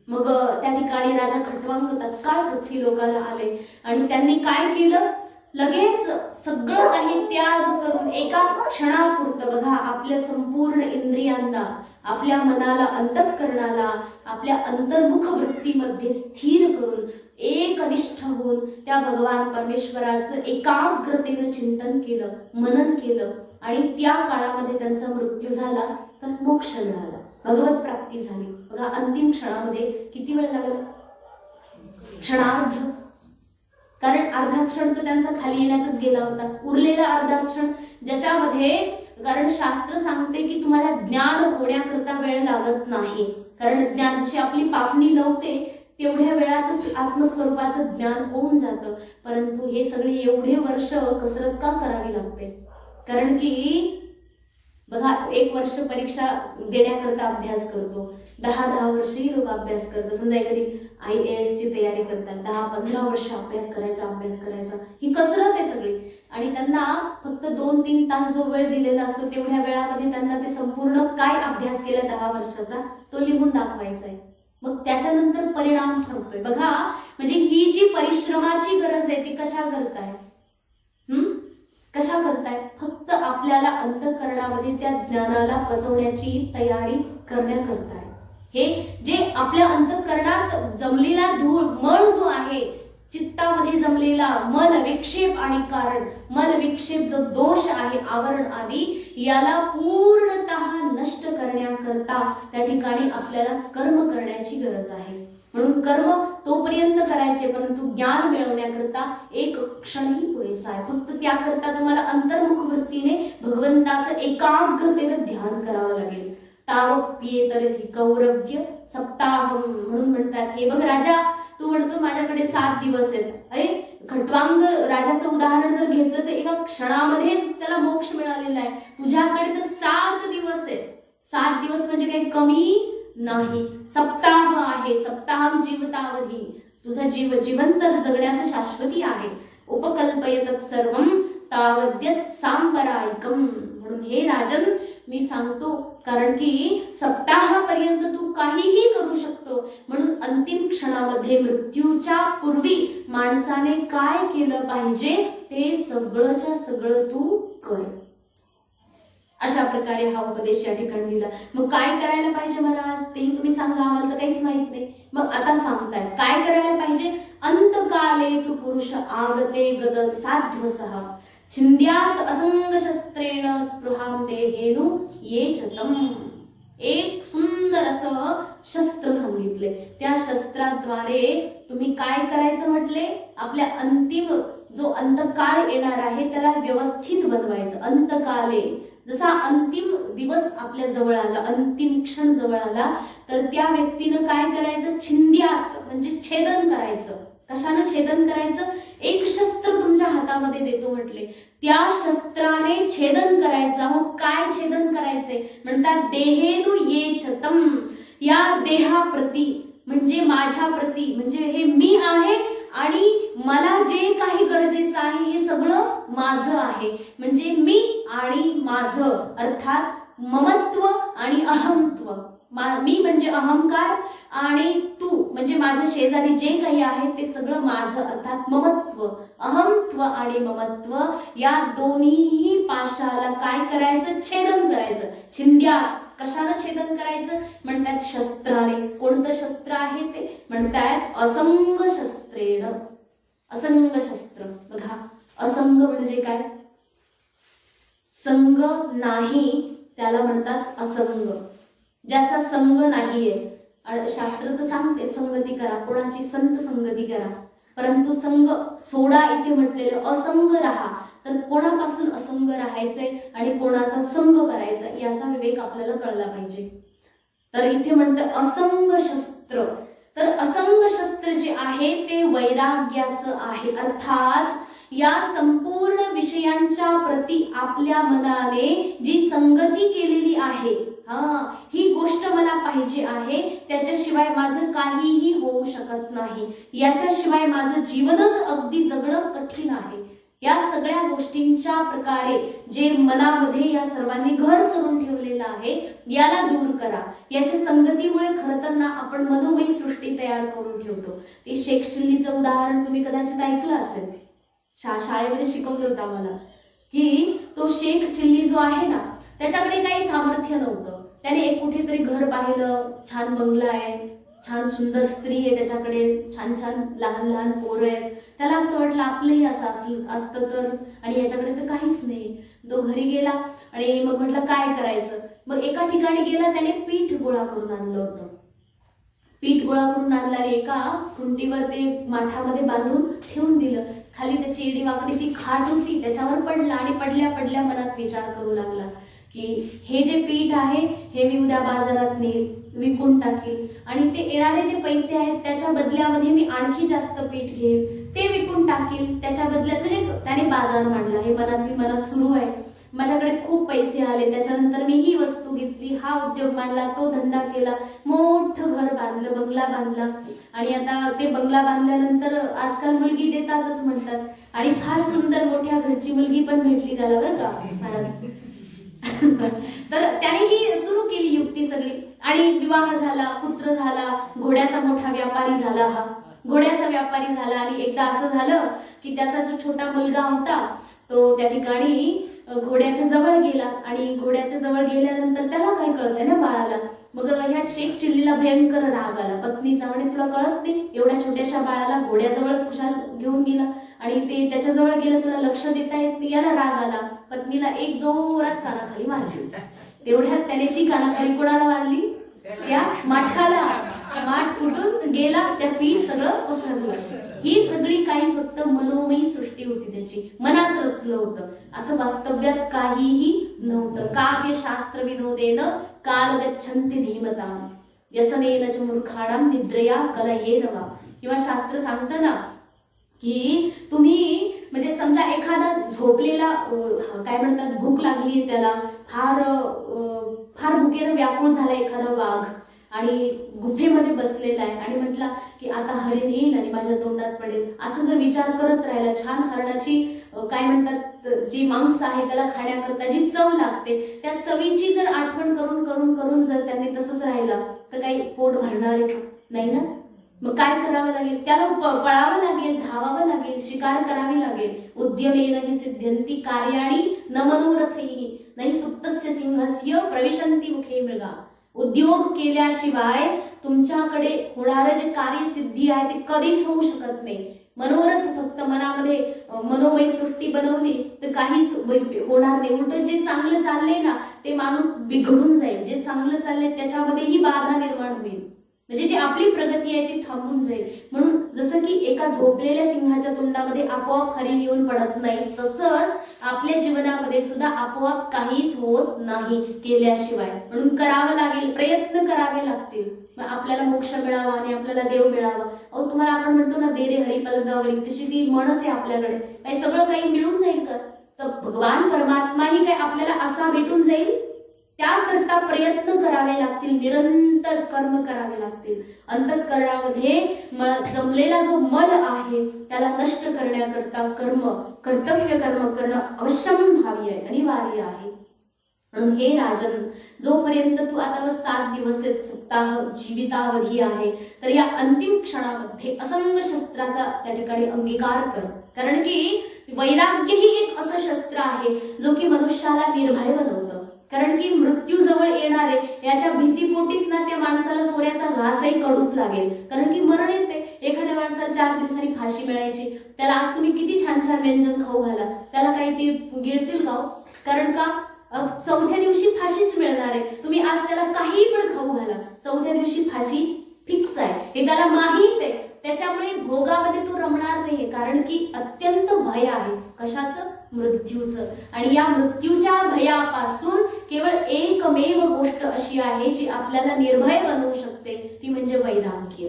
मग त्या ठिकाणी राजा खट्वांग तत्काळ पृथ्वी लोकाला आले आणि त्यांनी काय केलं? लगेच सगळं काही त्याग करून एका क्षणापुरतं, बघा, आपल्या संपूर्ण इंद्रियांना, आपल्या मनाला, अंतःकरणाला, आपल्या अंतर्मुख वृत्तीमध्ये स्थिर करून एकनिष्ठ होऊन त्या भगवान परमेश्वराचं एकाग्रतेनं चिंतन केलं, मनन केलं आणि त्या काळामध्ये त्यांचा मृत्यू झाला तर मोक्ष मिळाला, भगवत प्राप्ती झाली. बघा, अंतिम क्षणामध्ये किती वेळ लागला? क्षणार्ध. कारण अर्धा क्षण तर त्यांचा खाली येण्यातच गेला होता. उरलेला अर्धा क्षण ज्याच्यामध्ये, कारण शास्त्र सांगते की तुम्हाला ज्ञान होण्याकरता वेळ लागत नाही. कारण ज्ञान जशी आपली पापणी लावते तेवढ्या वेळातच आत्मस्वरूपाचं ज्ञान होऊन जातं. परंतु हे सगळे एवढे वर्ष कसरत का करावी लागते? कारण की बघा, 1 वर्ष परीक्षा देण्याकरता अभ्यास करतो, 10 वर्षही लोक अभ्यास करतात. समजा एखादी IAS ची तयारी करतात, 10-15 वर्ष अभ्यास करायचा. ही कसरत आहे सगळी. आणि त्यांना फक्त 2-3 तास जो वेळ दिलेला असतो तेवढ्या वेळामध्ये त्यांना ते संपूर्ण काय अभ्यास केला 10 वर्षाचा तो लिहून दाखवायचा आहे. मग त्याच्यानंतर परिणाम ठरतोय. बघा, म्हणजे ही जी परिश्रमाची गरज आहे ती कशा करताय? कशा करताय? फक्त आपल्याला अंतःकरणामध्ये त्या ज्ञानाला पचवण्याची तयारी करण्याकरता आहे. हे जे आपल्या अंतःकरणात जमलेला धूळ, मळ जो आहे, चित्तामध्ये जमलेला मल विक्षेप आणि कारण, मल विक्षेप जो दोष आहे, आवरण आदी, याला पूर्णतः नष्ट करण्याकरता त्या ठिकाणी आपल्याला कर्म करण्याची गरज आहे. म्हणून कर्म तोपर्यंत करायचे, परंतु ज्ञान मिळवण्याकरता एक क्षणही पुरेसा आहे. फक्त त्याकरता तुम्हाला अंतर्मुख वृत्तीने भगवंताचं एकाग्रतेनं ध्यान करावं लागेल. तावप्येतर कौरव्य सप्ताहम म्हणून म्हणतात. हे बघ राजा, तू म्हणतो माझ्याकडे 7 दिवस आहेत. अरे, खट्वांग राजाचं उदाहरण जर घेतलं तर एका क्षणामध्येच त्याला मोक्ष मिळालेला आहे. तुझ्याकडे तर 7 दिवस आहेत. 7 दिवस म्हणजे काही कमी नाही. सप्ताह आहे, सप्ताहम जीवतावधी. तुझा जिवंत जगण्याचं शाश्वती आहे. उपकल्पयत सर्वम तावद्यत सांपरायकम. म्हणून हे राजन, मी सांगतो, कारण की सप्ताहापर्यंत तू काहीही करू शकतो. म्हणून अंतिम क्षणामध्ये मृत्यूच्या पूर्वी माणसाने काय केलं पाहिजे ते सगळंच्या सगळं तू कर. अशा प्रकारे हा उपदेश या ठिकाणी दिला. मग काय करायला पाहिजे महाराज, तेही तुम्ही सांगा, आम्हाला तर काहीच माहित नाही. मग आता सांगताय काय करायला पाहिजे. अंतकाले तू पुरुष आगते गद साध्वसः छिंद्यात असंग शस्त्रेण स्पृहां देहेनु ये चतम. एक सुंदर असं शस्त्र सांगितले. त्या शस्त्राद्वारे तुम्ही काय करायचं म्हटले, आपल्या अंतिम जो अंतकाळ येणार आहे त्याला व्यवस्थित बनवायचं. अंतकाले जसा अंतिम दिवस आपल्या जवळ आला, अंतिम क्षण जवळ आला, तर त्या व्यक्तीनं काय करायचं, छिंद्यात म्हणजे छेदन करायचं. कशानं छेदन करायचं, एक शस्त्र तुमच्या हातामध्ये देतो म्हटले, त्या शस्त्राने छेदन करायचं. हो काय छेदन करायचंय म्हणतात, देहेनु ये छतम, या देहाप्रती म्हणजे माझ्या प्रती, म्हणजे हे मी आहे आणि मला जे काही गरजेचं आहे हे सगळं माझं आहे. म्हणजे मी आणि माझं, अर्थात ममत्व आणि अहमत्व. मी म्हणजे अहंकार आणि तू म्हणजे माझ्या शेजारी जे काही आहे ते सगळं माझं, अर्थात ममत्व. अहमत्व आणि ममत्व या दोन्हीही पाशाला काय करायचं, छेदन करायचं. छिंद्या कशाला छेदन करायचं म्हणतात, शस्त्राने. कोणतं शस्त्र आहे ते म्हणतात, असंग शस्त्रेण. असंग शस्त्र बघा, असंग म्हणजे काय, संग नाही त्याला म्हणतात असंग. ज्याचा संग नाहीये, शास्त्र तर सांगते संगती करा, कोणाची संत संगती करा, परंतु संग सोडा इथे म्हटलेलं, असंग राहा. तर कोणापासून असंग राहायचंय आणि कोणाचा संग करायचा याचा विवेक आपल्याला कळला पाहिजे. तर इथे म्हणतं असंग शस्त्र. तर असंग शस्त्र जे आहे ते वैराग्याचं आहे. अर्थात या संपूर्ण विषयांच्या प्रती आपल्या मनाने जी संगती केलेली आहे, ही गोष्ट मला पाहिजे आहे, त्याच्याशिवाय माझं काहीही होऊ शकत नाही, याच्याशिवाय माझं जीवनच अगदी जगणं कठीण आहे. या सगळ्या गोष्टींच्या प्रकारे जे मनामध्ये या सर्वांनी घर करून ठेवलेलं आहे याला दूर करा. याच्या संगतीमुळे खरं तर ना आपण मनोमयी सृष्टी तयार करून ठेवतो. ते शेख चिल्लीचं उदाहरण तुम्ही कदाचित ऐकलं असेल, शाळेमध्ये शिकवलं होतं आम्हाला, की तो शेख चिल्ली जो आहे ना त्याच्याकडे काही सामर्थ्य नव्हतं. त्याने एक कुठेतरी घर पाहिलं, छान बंगला आहे, छान सुंदर स्त्री आहे त्याच्याकडे, छान छान लहान लहान पोरं आहेत. त्याला असं वाटलं आपलंही असं असतं तर, आणि याच्याकडे तर काहीच नाही. तो घरी गेला आणि मग म्हटलं काय करायचं. मग एका ठिकाणी गेला, त्याने पीठ गोळा करून आणलं होतं. पीठ गोळा करून आणलं आणि एका खुंटीवर ते माठामध्ये बांधून ठेवून दिलं. खाली त्याची एडी वाकडी ती खाट होती, त्याच्यावर पडला आणि पडल्या पडल्या मनात विचार करू लागला की हे जे पीठ आहे हे मी उद्या बाजारात विकून टाकेल आणि ते येणारे जे पैसे आहेत त्याच्या बदल्यामध्ये मी आणखी जास्त पीठ घेईल, ते विकून टाकेल, त्याच्या बदल्यात म्हणजे त्याने बाजार मांडला. हे मनात सुरू आहे. माझ्याकडे खूप पैसे आले, त्याच्यानंतर मी ही वस्तू घेतली, हा उद्योग मांडला, तो धंदा केला, मोठं घर बांधलं, बंगला बांधला. आणि आता ते बंगला बांधल्यानंतर आजकाल मुलगी देतातच म्हणतात, आणि फार सुंदर मोठ्या घरची मुलगी पण भेटली त्याला बरं का महाराज. तर त्याने ही सुरू केली युक्ती सगळी आणि विवाह झाला, पुत्र झाला, घोड्याचा मोठा व्यापारी झाला. हा घोड्याचा व्यापारी झाला आणि एकदा असं झालं की त्याचा जो छोटा मुलगा होता तो त्या ठिकाणी घोड्याच्या जवळ गेला आणि घोड्याच्या जवळ गेल्यानंतर त्याला काय कळतंय ना बाळाला. मग ह्या शेख चिल्लीला भयंकर राग आला पत्नीचा, म्हणे तुला कळत नाही, एवढ्या छोट्याशा बाळाला घोड्याजवळ कुशाल घेऊन गेला आणि ते त्याच्याजवळ गेलं, तुला लक्ष देता येत नाही. याला राग आला, पत्नीला एक जोरात कानाखाली मारली. तेवढ्यात त्याने ती कानाखाली कोणाला मारली, त्या माठाला. माठ फुटून गेला, त्या पीठ सगळं पसरलं. ही सगळी काही फक्त मनोमयी सृष्टी होती, त्याची मनात रचलं होतं, असं वास्तव्यात काहीही नव्हतं. काव्य शास्त्र विनोदेन काल गच्छन्ति धीमतां व्यसनेन च मूर्खाणां निद्रया कलयेन वा. किंवा शास्त्र सांगतं ना की तुम्ही म्हणजे समजा एखादा झोपलेला काय म्हणतात भूक लागली त्याला, फार भुकेनं व्याकुळ झाला एखादा वाघ आणि गुफेमध्ये बसलेला आहे आणि म्हटला की आता हरिण येईल आणि माझ्या तोंडात पडेल, असं जर विचार करत राहिला, छान हरणाची काय म्हणतात जी मांस आहे त्याला खाण्याकरता जी चव लागते त्या चवीची जर आठवण करून करून करून जर त्यांनी तसंच राहिला तर काही पोट भरणार नाही ना. मग काय करावं लागेल, त्याला पळावं लागेल, धावावं लागेल, शिकार करावी लागेल. उद्यमेन हि सिद्ध्यन्ति कार्याणि न मनोरथैः नाही सुप्तस्य सिंहस्य प्रविशन्ति मुखे मृगा. उद्योग केल्याशिवाय तुमच्याकडे होणारं जे कार्यसिद्धी आहे ते कधीच होऊ शकत नाही. मनोरथ फक्त मनामध्ये मनोमय सृष्टी बनवली तर काहीच होणार नाही. उलट जे चांगलं चाललंय ना ते माणूस बिघडून जाईल. जे चांगलं चाललंय त्याच्यामध्येही बाधा निर्माण होईल. म्हणजे जी आपली प्रगती आहे ती थांबून जाईल. म्हणून जसं की एका झोपलेल्या सिंहाच्या तोंडामध्ये आपोआप हरिण येऊन पडत नाही, तसंच आपल्या जीवनामध्ये सुद्धा आपोआप काहीच होत नाही केल्याशिवाय. म्हणून करावं लागेल, प्रयत्न करावे लागतील, आपल्याला मोक्ष मिळावा आणि आपल्याला देव मिळावा. अहो तुम्हाला आपण म्हणतो ना दे रे हरी पलंगावरी, तशी ती म्हणच आहे आपल्याकडे. काही सगळं काही मिळून जाईल का? तर भगवान परमात्मा ही काय आपल्याला असा भेटून जाईल? त्याकरता प्रयत्न करावे लागतील, निरंतर कर्म करावे लागतील. अंतःकरणामध्ये जमलेला जो मल आहे त्याला नष्ट करण्याकरता कर्तव्य कर्म करणं अवश्यंभावी आहे, अनिवार्य आहे. म्हणून हे राजन, जोपर्यंत तू आता 7 दिवस सप्ताह जीवितावधी आहे तर या अंतिम क्षणामध्ये असंग शस्त्राचा त्या ठिकाणी अंगीकार कर. कारण की वैराग्य ही एक असं शस्त्र आहे जो की मनुष्याला निर्भय बनवतं. कारण की मृत्यू जवळ येणारे याच्या भीतीपोटीच ना त्या माणसाला सोऱ्याचा घासही कडूच लागेल. कारण की मरण येते. एखाद्या माणसाला 4 दिवसांनी फाशी मिळायची, त्याला आज तुम्ही किती छान छान व्यंजन खाऊ घाला, त्याला काही ते गिळतील का? कारण का 4थ्या दिवशी फाशीच मिळणार आहे. तुम्ही आज त्याला काही पण खाऊ घाला, 4थ्या दिवशी फाशी फिक्स आहे, हे त्याला माहीत आहे. त्याच्यामुळे भोगामध्ये तो रमणार नाहीये. कारण की अत्यंत भय आहे. कशाचं? मृत्यूचं. आणि या मृत्यूच्या भयापासून केवळ एकमेव गोष्ट अशी आहे जी आपल्याला निर्भय बनवू शकते, ती म्हणजे वैराग्य.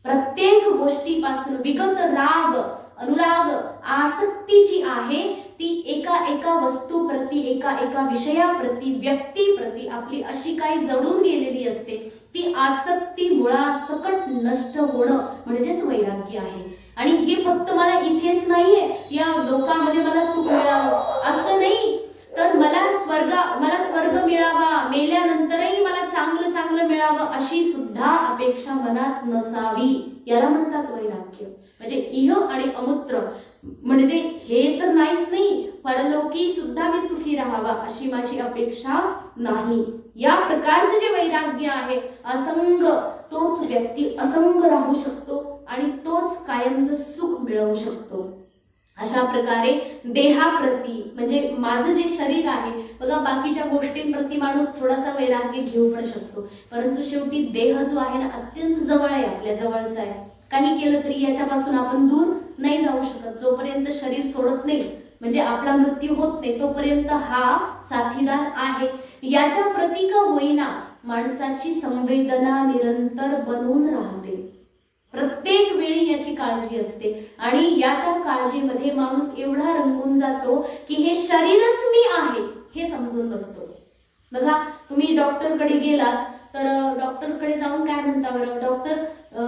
प्रत्येक गोष्टीपासून विगत राग, अनुराग, आसक्ती जी आहे ती एका वस्तूप्रती, एका विषयाप्रती, व्यक्तीप्रती आपली अशी काही जडून गेलेली असते. ती आसक्ती मुळासकट नष्ट होणं म्हणजेच वैराग्य आहे. आणि हे फक्त मला इथेच नाहीये, या लोकामध्ये मला सुख मिळावं असं नाही, तर मला स्वर्ग मिळावा, मेल्यानंतरही मला चांगलं मिळावं अशी सुद्धा अपेक्षा मनात नसावी. याला म्हणतात वैराग्य. म्हणजे इह आणि अमूत्र म्हणजे हे तर नाहीच नाही, परलोकी सुद्धा मी सुखी राहावा अशी माझी अपेक्षा नाही. या प्रकारचे जे वैराग्य आहे असंग, तोच व्यक्ती असंग राहू शकतो आणि तोच कायमचं सुख मिळवू शकतो. अशा प्रकारे देहाप्रती म्हणजे माझं जे शरीर आहे बघा, बाकीच्या गोष्टींप्रती माणूस थोडासा वैराग्य घेऊ पण शकतो, परंतु शेवटी देह जो आहे ना अत्यंत जवळ आहे, आपल्या जवळचा आहे. काही केलं तरी याच्यापासून आपण दूर नाही जाऊ शकत. जोपर्यंत शरीर सोडत नाही म्हणजे आपला मृत्यू होत नाही तोपर्यंत हा साथीदार आहे. याच्या प्रती का होईना माणसाची संवेदना निरंतर बनवून राहते. प्रत्येक वेळी याची काळजी असते आणि याच्या काळजीमध्ये माणूस एवढा रंगून जातो की हे शरीरच मी आहे हे समजून बसतो. बघा, तुम्ही डॉक्टरकडे गेलात तर डॉक्टरकडे जाऊन काय म्हणता बरं? डॉक्टर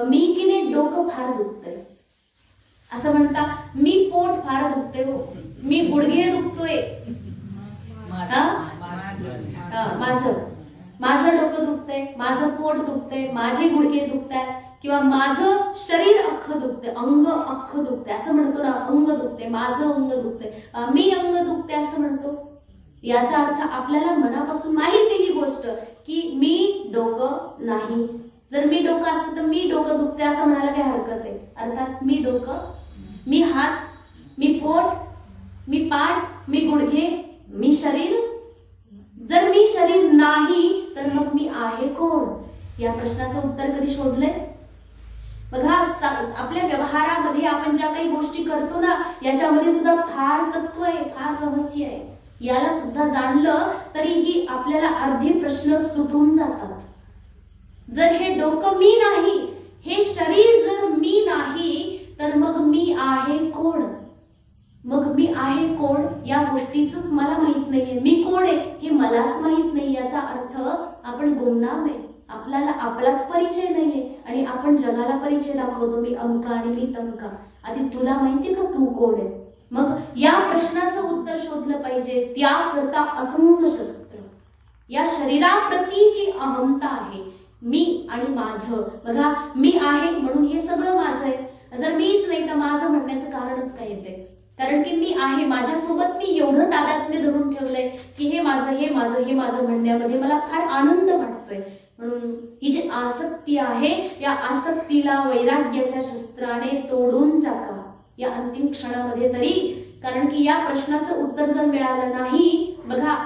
मी की नाही डोकं फार दुखतंय असं म्हणता, मी पोट फार दुखते हो, मी गुडघे दुखतोय, माझं डोकं दुखतंय, माझं पोट दुखतंय, माझे गुडघे दुखतात किंवा माझं शरीर अख्खं दुखतंय, अंग अख्खं दुखतंय असं म्हणतो ना, अंग दुखतंय, माझं अंग दुखतंय, मी अंग दुखते असं म्हणतो. याचा अर्थ आपल्याला मनापासून माहिती ही गोष्ट की मी डोकं नाही. जर मी डोकं असतं तर मी डोकं दुखते असं म्हणायला काय हरकत आहे? अर्थात मी डोकं, मी हात, मी पोट, मी पाठ, मी गुडघे, मी शरीर. जर मी शरीर नाही तर मग मी आहे कोण? या प्रश्नाचं उत्तर कधी शोधलंय? बघा, आपल्या व्यवहारामध्ये आपण ज्या काही गोष्टी करतो ना याच्यामध्ये सुद्धा फार तत्व आहे, फार रहस्य आहे. याला सुद्धा जाणलं तरीही आपल्याला अर्धे प्रश्न सुटून जातात. जर हे डोकं मी नाही, हे शरीर जर मी नाही तर मग मी आहे कोण? मग मी आहे कोण या गोष्टीच मला माहित नाहीये. मी कोण आहे हे मलाच माहित नाही. याचा अर्थ आपण गुमनाम आहे, आपल्याला आपलाच परिचय नाहीये आणि आपण जगाला परिचय दाखवतो, मी अमका आणि मी तमका. आधी तुला माहिती का तू कोण आहे? मग या प्रश्नाचं उत्तर शोधलं पाहिजे. त्याकरता असंग शस्त्र, या शरीराप्रती जी अहमता आहे, मी आणि माझं. बघा, मी आहे म्हणून हे सगळं माझं आहे. जर मीच नाही तर माझं म्हणण्याचं कारणच काय येते? कारण की मी आहे, माझ्यासोबत मी एवढं तादात्म्य धरून ठेवलंय की हे माझं हे माझं हे माझं म्हणण्यामध्ये मला फार आनंद वाटतोय. म्हणून ही जी आसक्ती आहे, या आसक्तीला वैराग्याच्या शस्त्राने तोडून टाका या अंतिम क्षणामध्ये तरी. कारण की या प्रश्नाचं उत्तर जर मिळालं नाही, बघा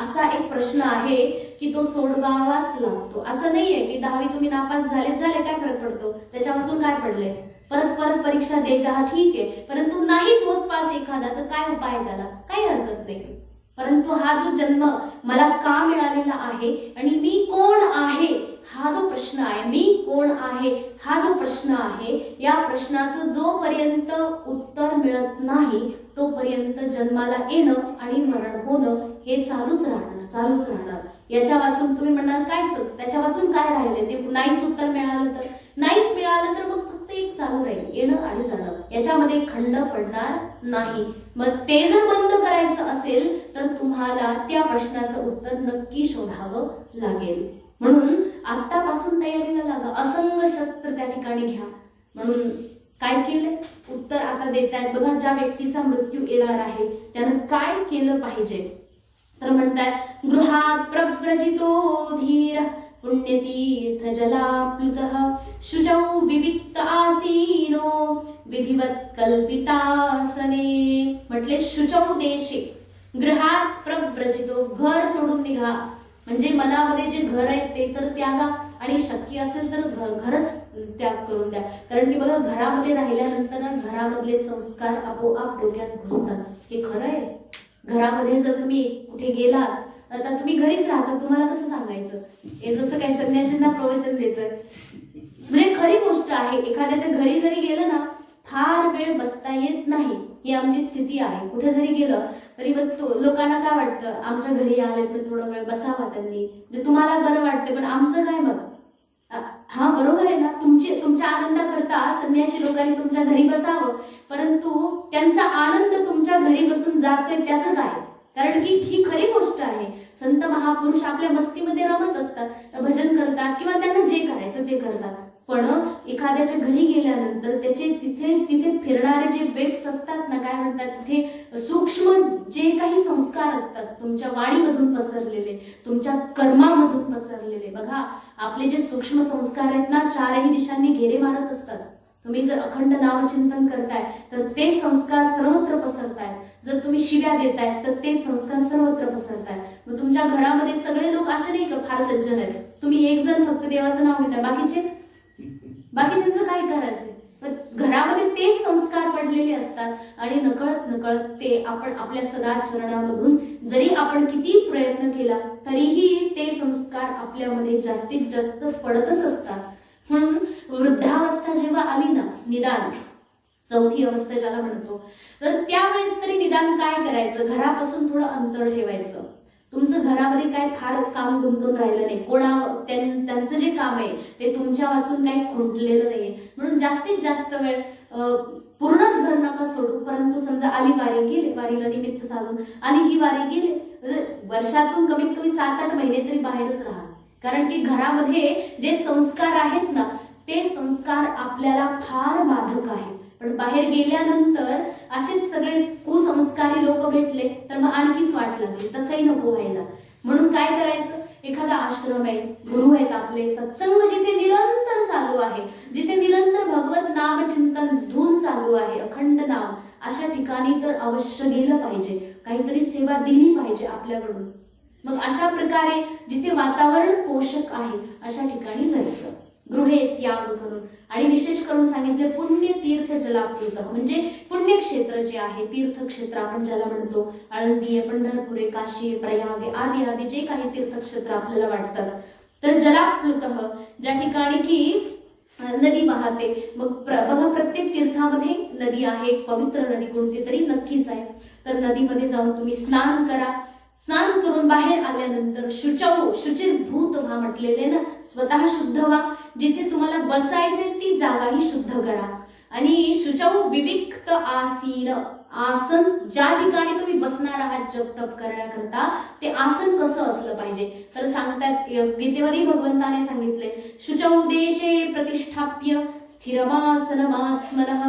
असा एक प्रश्न आहे की तो सोडवावाच लागतो. असं नाहीये की 10वी तुम्ही नापास झाले काय फरक पडतो, त्याच्यापासून काय पडलंय, परत परत परीक्षा द्यायच्या, हा ठीक आहे. परंतु नाहीच होत पास एखादा, तर काय उपाय त्याला, काही हरकत नाही. परंतु हा जो जन्म मला का मिळालेला आहे आणि मी कोण आहे हा जो प्रश्न आहे, मी कोण आहे हा जो प्रश्न आहे, या प्रश्नाचं जोपर्यंत उत्तर मिळत नाही तोपर्यंत जन्माला येणं आणि मरण होणं हे चालूच राहणार. याच्या वाचून तुम्ही म्हणणार काय सर, त्याच्या वाचून काय राहिले, ते नाहीच उत्तर मिळालं तर मग फक्त एक चालू राहील, येणं आणि जाणं, याच्यामध्ये खंड पडणार नाही. मग ते जर बंद करायचं असेल तर तुम्हाला त्या प्रश्नाचं उत्तर नक्की शोधावं लागेल. म्हणून आतापासून तयारीला लागा, असंग शस्त्र त्या ठिकाणी घ्या. म्हणून काय केलं, उत्तर आता देत आहेत बघा. ज्या व्यक्तीचा मृत्यू येणार आहे त्यानं काय केलं पाहिजे, तर म्हणतात गृहात प्रव्रजितो धीर पुण्यतीर्थ जलाप्लुतः शुचौ विविक्त आसीनो विधिवत कल्पितासने. म्हटले शुचौ देशे गृहात प्रव्रजितो, घर सोडून निघा. म्हणजे मनामध्ये जे घर आहे ते तर त्यागा, आणि शक्य असेल तर घरच त्याग करून द्या. कारण की बघा घरामध्ये राहिल्यानंतर घरामधले संस्कार आपोआप डोक्यात घुसतात. हे खरं आहे. घरामध्ये जर तुम्ही कुठे गेलात, आता तुम्ही घरीच राहता, तुम्हाला कसं सांगायचं, हे जसं काही संन्यासींना प्रवचन देतोय, म्हणजे खरी गोष्ट आहे. एखाद्याच्या घरी जरी गेलं ना, फार वेळ बसता येत नाही, ही आमची स्थिती आहे. कुठे जरी गेलं तरी लोकांना काय वाटतं, आमच्या घरी आले तर थोडा वेळ बसावा त्यांनी, म्हणजे तुम्हाला बरं वाटतं, पण आमचं काय मग. हा बरोबर आहे ना, तुमच्या आनंदाकरता संन्यासी लोकांनी तुमच्या घरी बसावं, परंतु त्यांचा आनंद तुमच्या घरी बसून जातोय त्याचं काय. कारण की ही खरी गोष्ट आहे. संत महापुरुष आपल्या मस्तीमध्ये रमत असतात, भजन करतात किंवा त्यांना जे करायचं ते करतात. पण एखाद्याच्या घरी गेल्यानंतर त्याचे तिथे फिरणारे जे वेब्स असतात ना, काय म्हणतात, तिथे सूक्ष्म जे काही संस्कार असतात तुमच्या वाणीमधून पसरलेले, तुमच्या कर्मामधून पसरलेले. बघा आपले जे सूक्ष्म संस्कार आहेत ना, चारही दिशांनी घेरे मारत असतात. तुम्ही जर अखंड नामचिंतन करताय तर ते संस्कार सर्वत्र पसरताय. जर तुम्ही शिव्या देताय तर ते संस्कार सर्वत्र पसरताय. मग तुमच्या घरामध्ये सगळे लोक असे नाही का फार सज्जन आहेत, तुम्ही एक जण फक्त देवाचं नाव घेताय, बाकीच्यांचं काय करायचंय. घरामध्ये तेच संस्कार पडलेले असतात आणि नकळत ते आपण आपल्या सदाचरणामधून जरी आपण किती प्रयत्न केला तरीही ते संस्कार आपल्यामध्ये जास्तीत जास्त पडतच असतात. म्हणून वृद्धावस्था जेव्हा आली ना, निदान चौथी अवस्था ज्याला म्हणतो, तर त्यावेळेस तरी निदान काय करायचं, घरापासून थोडं अंतर ठेवायचं. तुमचं घरामध्ये काय फार काम गुंतून राहिलं नाही, त्यांचं जे काम आहे ते तुमच्या वाचून काही खुंटलेलं नाहीये. म्हणून जास्तीत जास्त वेळ पूर्णच घर नका सोडू, परंतु समजा आली वारी, गेले वारीला निमित्त साधून आली ही वारी, गेले वर्षातून कमीत कमी 7-8 महिने तरी बाहेरच राहा. कारण की घरामध्ये जे संस्कार आहेत ना, ते संस्कार आपल्याला फार बाधक आहेत. पण बाहेर गेल्यानंतर असेच सगळे कुसंस्कारी लोक भेटले तर मग आणखीच वाट लागेल, तसंही नको व्हायला. म्हणून काय करायचं, एखादा आश्रम आहे, गुरु आहेत आपले, सत्संग जिथे निरंतर चालू आहे, जिथे निरंतर भगवत नाम चिंतन धून चालू आहे, अखंड नाम, अशा ठिकाणी तर अवश्य गेलं पाहिजे, काहीतरी सेवा दिली पाहिजे आपल्याकडून. मग अशा प्रकारे जिथे वातावरण पोषक आहे अशा ठिकाणी जायचं, गृहे त्याग करून. आणि विशेष करून सांगितले पुण्य तीर्थ जलाप्लुत, म्हणजे पुण्यक्षेत्र जे आहे, तीर्थक्षेत्र आपण ज्याला म्हणतो, आळंदी, पंढरपूर, काशी, प्रयाग आदी आदी जे काही तीर्थक्षेत्र आपल्याला वाटतात, तर जलाप्लुत ज्या ठिकाणी की नदी वाहते. मग बघा प्रत्येक तीर्थामध्ये नदी आहे, पवित्र नदी कोणती तरी नक्कीच आहे. तर नदीमध्ये जाऊन तुम्ही स्नान करा. स्नान करून बाहेर आल्यानंतर शुचिर्भूत व्हा म्हटलेले ना, स्वतः शुद्ध व्हा. जिथे तुम्हाला बसायचे ती जागाही शुद्ध करा. आणि शुचौ विविक्त आसीन, आसन ज्या ठिकाणी तुम्ही बसणार आहात जप तप करण्याकरता, ते आसन कसं असलं पाहिजे, तर सांगतात गीतेवरही भगवंताने सांगितले, शुचौ देशे प्रतिष्ठाप्य स्थिरमासनमात्मनः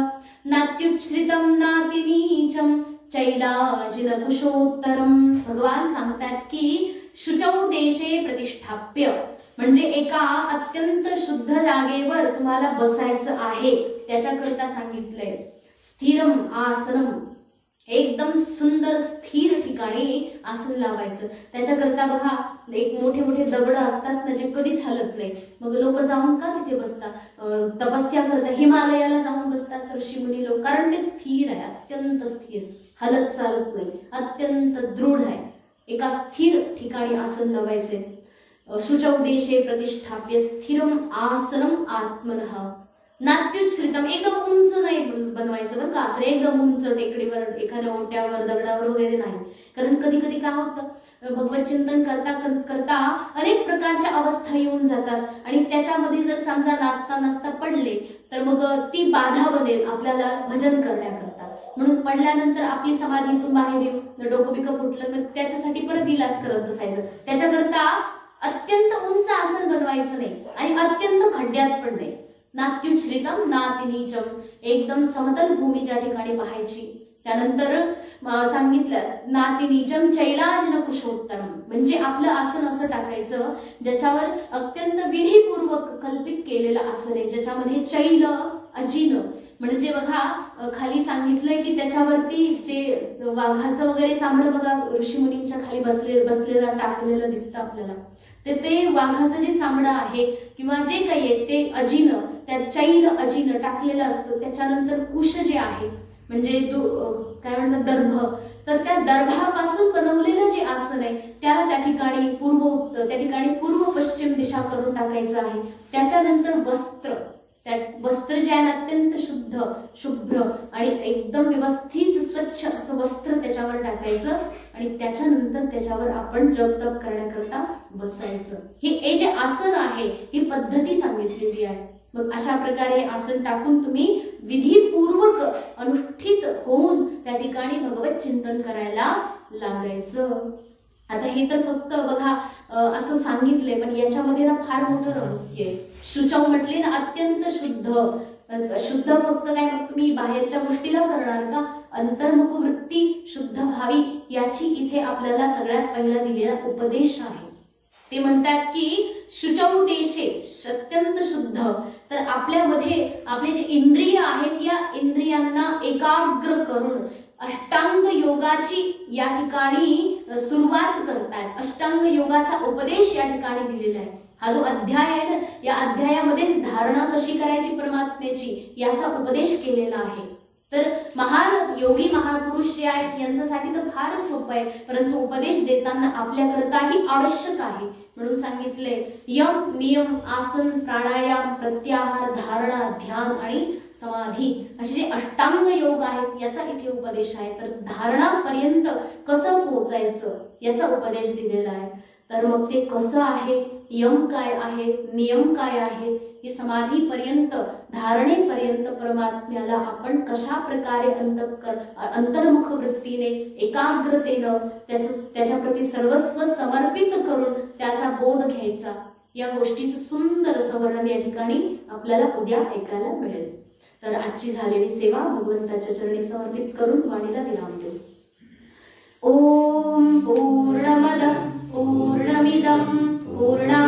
नात्युच्छ्रितम नातिनीचम चैलाजिन कुशोत्तरम. भगवान सांगतात की शुचौ देशे प्रतिष्ठाप्य, म्हणजे एका अत्यंत शुद्ध जागेवर तुम्हाला बसायचं आहे. त्याच्याकरता सांगितलंय स्थिरम आसनम, एकदम सुंदर स्थिर ठिकाणी आसन लावायचं. त्याच्याकरता बघा एक मोठे मोठे दगड असतात ना, जे कधीच हलत नाही. मग लोक जाऊन का तिथे बसतात, तपस्या करतात, हिमालयाला जाऊन बसतात ऋषीमुनी लोक, कारण ते स्थिर आहे, अत्यंत स्थिर, हलत चालत नाही, अत्यंत दृढ आहे. एका स्थिर ठिकाणी आसन लावायचे. शुचौ देशे प्रतिष्ठाप्य स्थिरम आसनम आत्मनः. नात्युच्छ्रितम, एकदम उंच नाही बनवायचं बरं का आसन, एकदम उंच टेकडीवर एखाद्या ओट्यावर दगडावर वगैरे नाही. कारण कधी कधी काय होतं, भगवत चिंतन करता करता अनेक प्रकारच्या अवस्था येऊन जातात आणि त्याच्यामध्ये जर समजा नाचता नाचता पडले तर मग ती बाधा बनेल आपल्याला भजन करण्याकरता. म्हणून पडल्यानंतर आपली समाधीतून बाहेर येऊन डोकं बिकं फुटलं तर त्याच्यासाठी परत इलाज करत बसायचं. त्याच्याकरता अत्यंत उंच आसन बनवायचं नाही आणि अत्यंत खड्ड्यात पण नाही. नात्युच्छ्रितम नातिनीचम, एकदम समतल भूमीच्या ठिकाणी पाहायची. त्यानंतर सांगितलं नातिनीचम चैलाजिन कुशोत्तरम, म्हणजे आपलं आसन असं टाकायचं ज्याच्यावर अत्यंत विधीपूर्वक कल्पित केलेलं आसन आहे, ज्याच्यामध्ये चैल अजिन, म्हणजे बघा खाली सांगितलंय की त्याच्यावरती जे वाघाचं वगैरे चामडं बघा ऋषीमुनींच्या खाली बसलेलं टाकलेलं दिसतं आपल्याला, ते वाघाचं जे चामडं आहे किंवा जे काही आहे ते अजिन, त्या चैल अजिन टाकलेलं असतं. त्याच्यानंतर कुश जे आहे म्हणजे काय म्हणतात दर्भ, तर त्या दर्भापासून बनवलेलं जे आसन आहे त्याला त्या ठिकाणी पूर्व पश्चिम दिशा करून टाकायचं आहे. त्याच्यानंतर वस्त्र जे आहे अत्यंत शुद्ध शुभ्र आणि एकदम व्यवस्थित स्वच्छ असं वस्त्र त्याच्यावर टाकायचं आणि त्याच्यानंतर त्याच्यावर आपण जप तप करण्याकरता बसायचं. हे जे आसन आहे ही पद्धती सांगितलेली आहे. मग अशा प्रकारे आसन टाकून तुम्ही विधीपूर्वक अनुष्ठित होऊन त्या ठिकाणी भगवत चिंतन करायला लागायचं. आता हे तर फक्त बघा असं सांगितलंय, पण याच्यामध्ये ना फार मोठं रहस्य आहे. शुचौ म्हटले ना अत्यंत शुद्ध फक्त काय मग तुम्ही बाहेरच्या गोष्टीला करणार का, अंतर्मुख वृत्ती शुद्ध व्हावी याची इथे आपल्याला सगळ्यात पहिला दिलेला उपदेश आहे. ते म्हणतात की शुचौ देशे, अत्यंत शुद्ध. तर आपल्यामध्ये आपले जे इंद्रिय आहेत या इंद्रियांना एकाग्र करून अष्टांग योगाची या ठिकाणी सुरुवात करतात. अष्टांग योगाचा उपदेश या ठिकाणी दिलेला आहे. हा जो अध्याय आहे ना, या अध्यायामध्येच धारणा कशी करायची परमात्म्याची याचा उपदेश केलेला आहे. तर महान योगी महापुरुष जे आहेत यांच्यासाठी तर फारच सोपं आहे, परंतु उपदेश देताना आपल्याकरताही आवश्यक आहे. म्हणून सांगितले यम नियम आसन प्राणायाम प्रत्याहार धारणा ध्यान आणि समाधी असे जे अष्टांग योग आहेत याचा इथे उपदेश आहे. तर धारणापर्यंत कसं पोहोचायचं याचा उपदेश दिलेला आहे. तर मग ते कसं आहे, यम काय आहे, नियम काय आहे, हे समाधीपर्यंत धारणेपर्यंत परमात्म्याला आपण कशा प्रकारे अंतर्मुख वृत्तीने एकाग्रतेनं त्याच्याप्रती सर्वस्व समर्पित करून त्याचा बोध घ्यायचा, या गोष्टीचं सुंदर असं वर्णन या ठिकाणी आपल्याला उद्या ऐकायला मिळेल. तर आजची झालेली सेवा भगवंताच्या चरणी समर्पित करून वाणीला विराम देऊ. ओम पूर्णमद पूर्णमिदं पूर्णा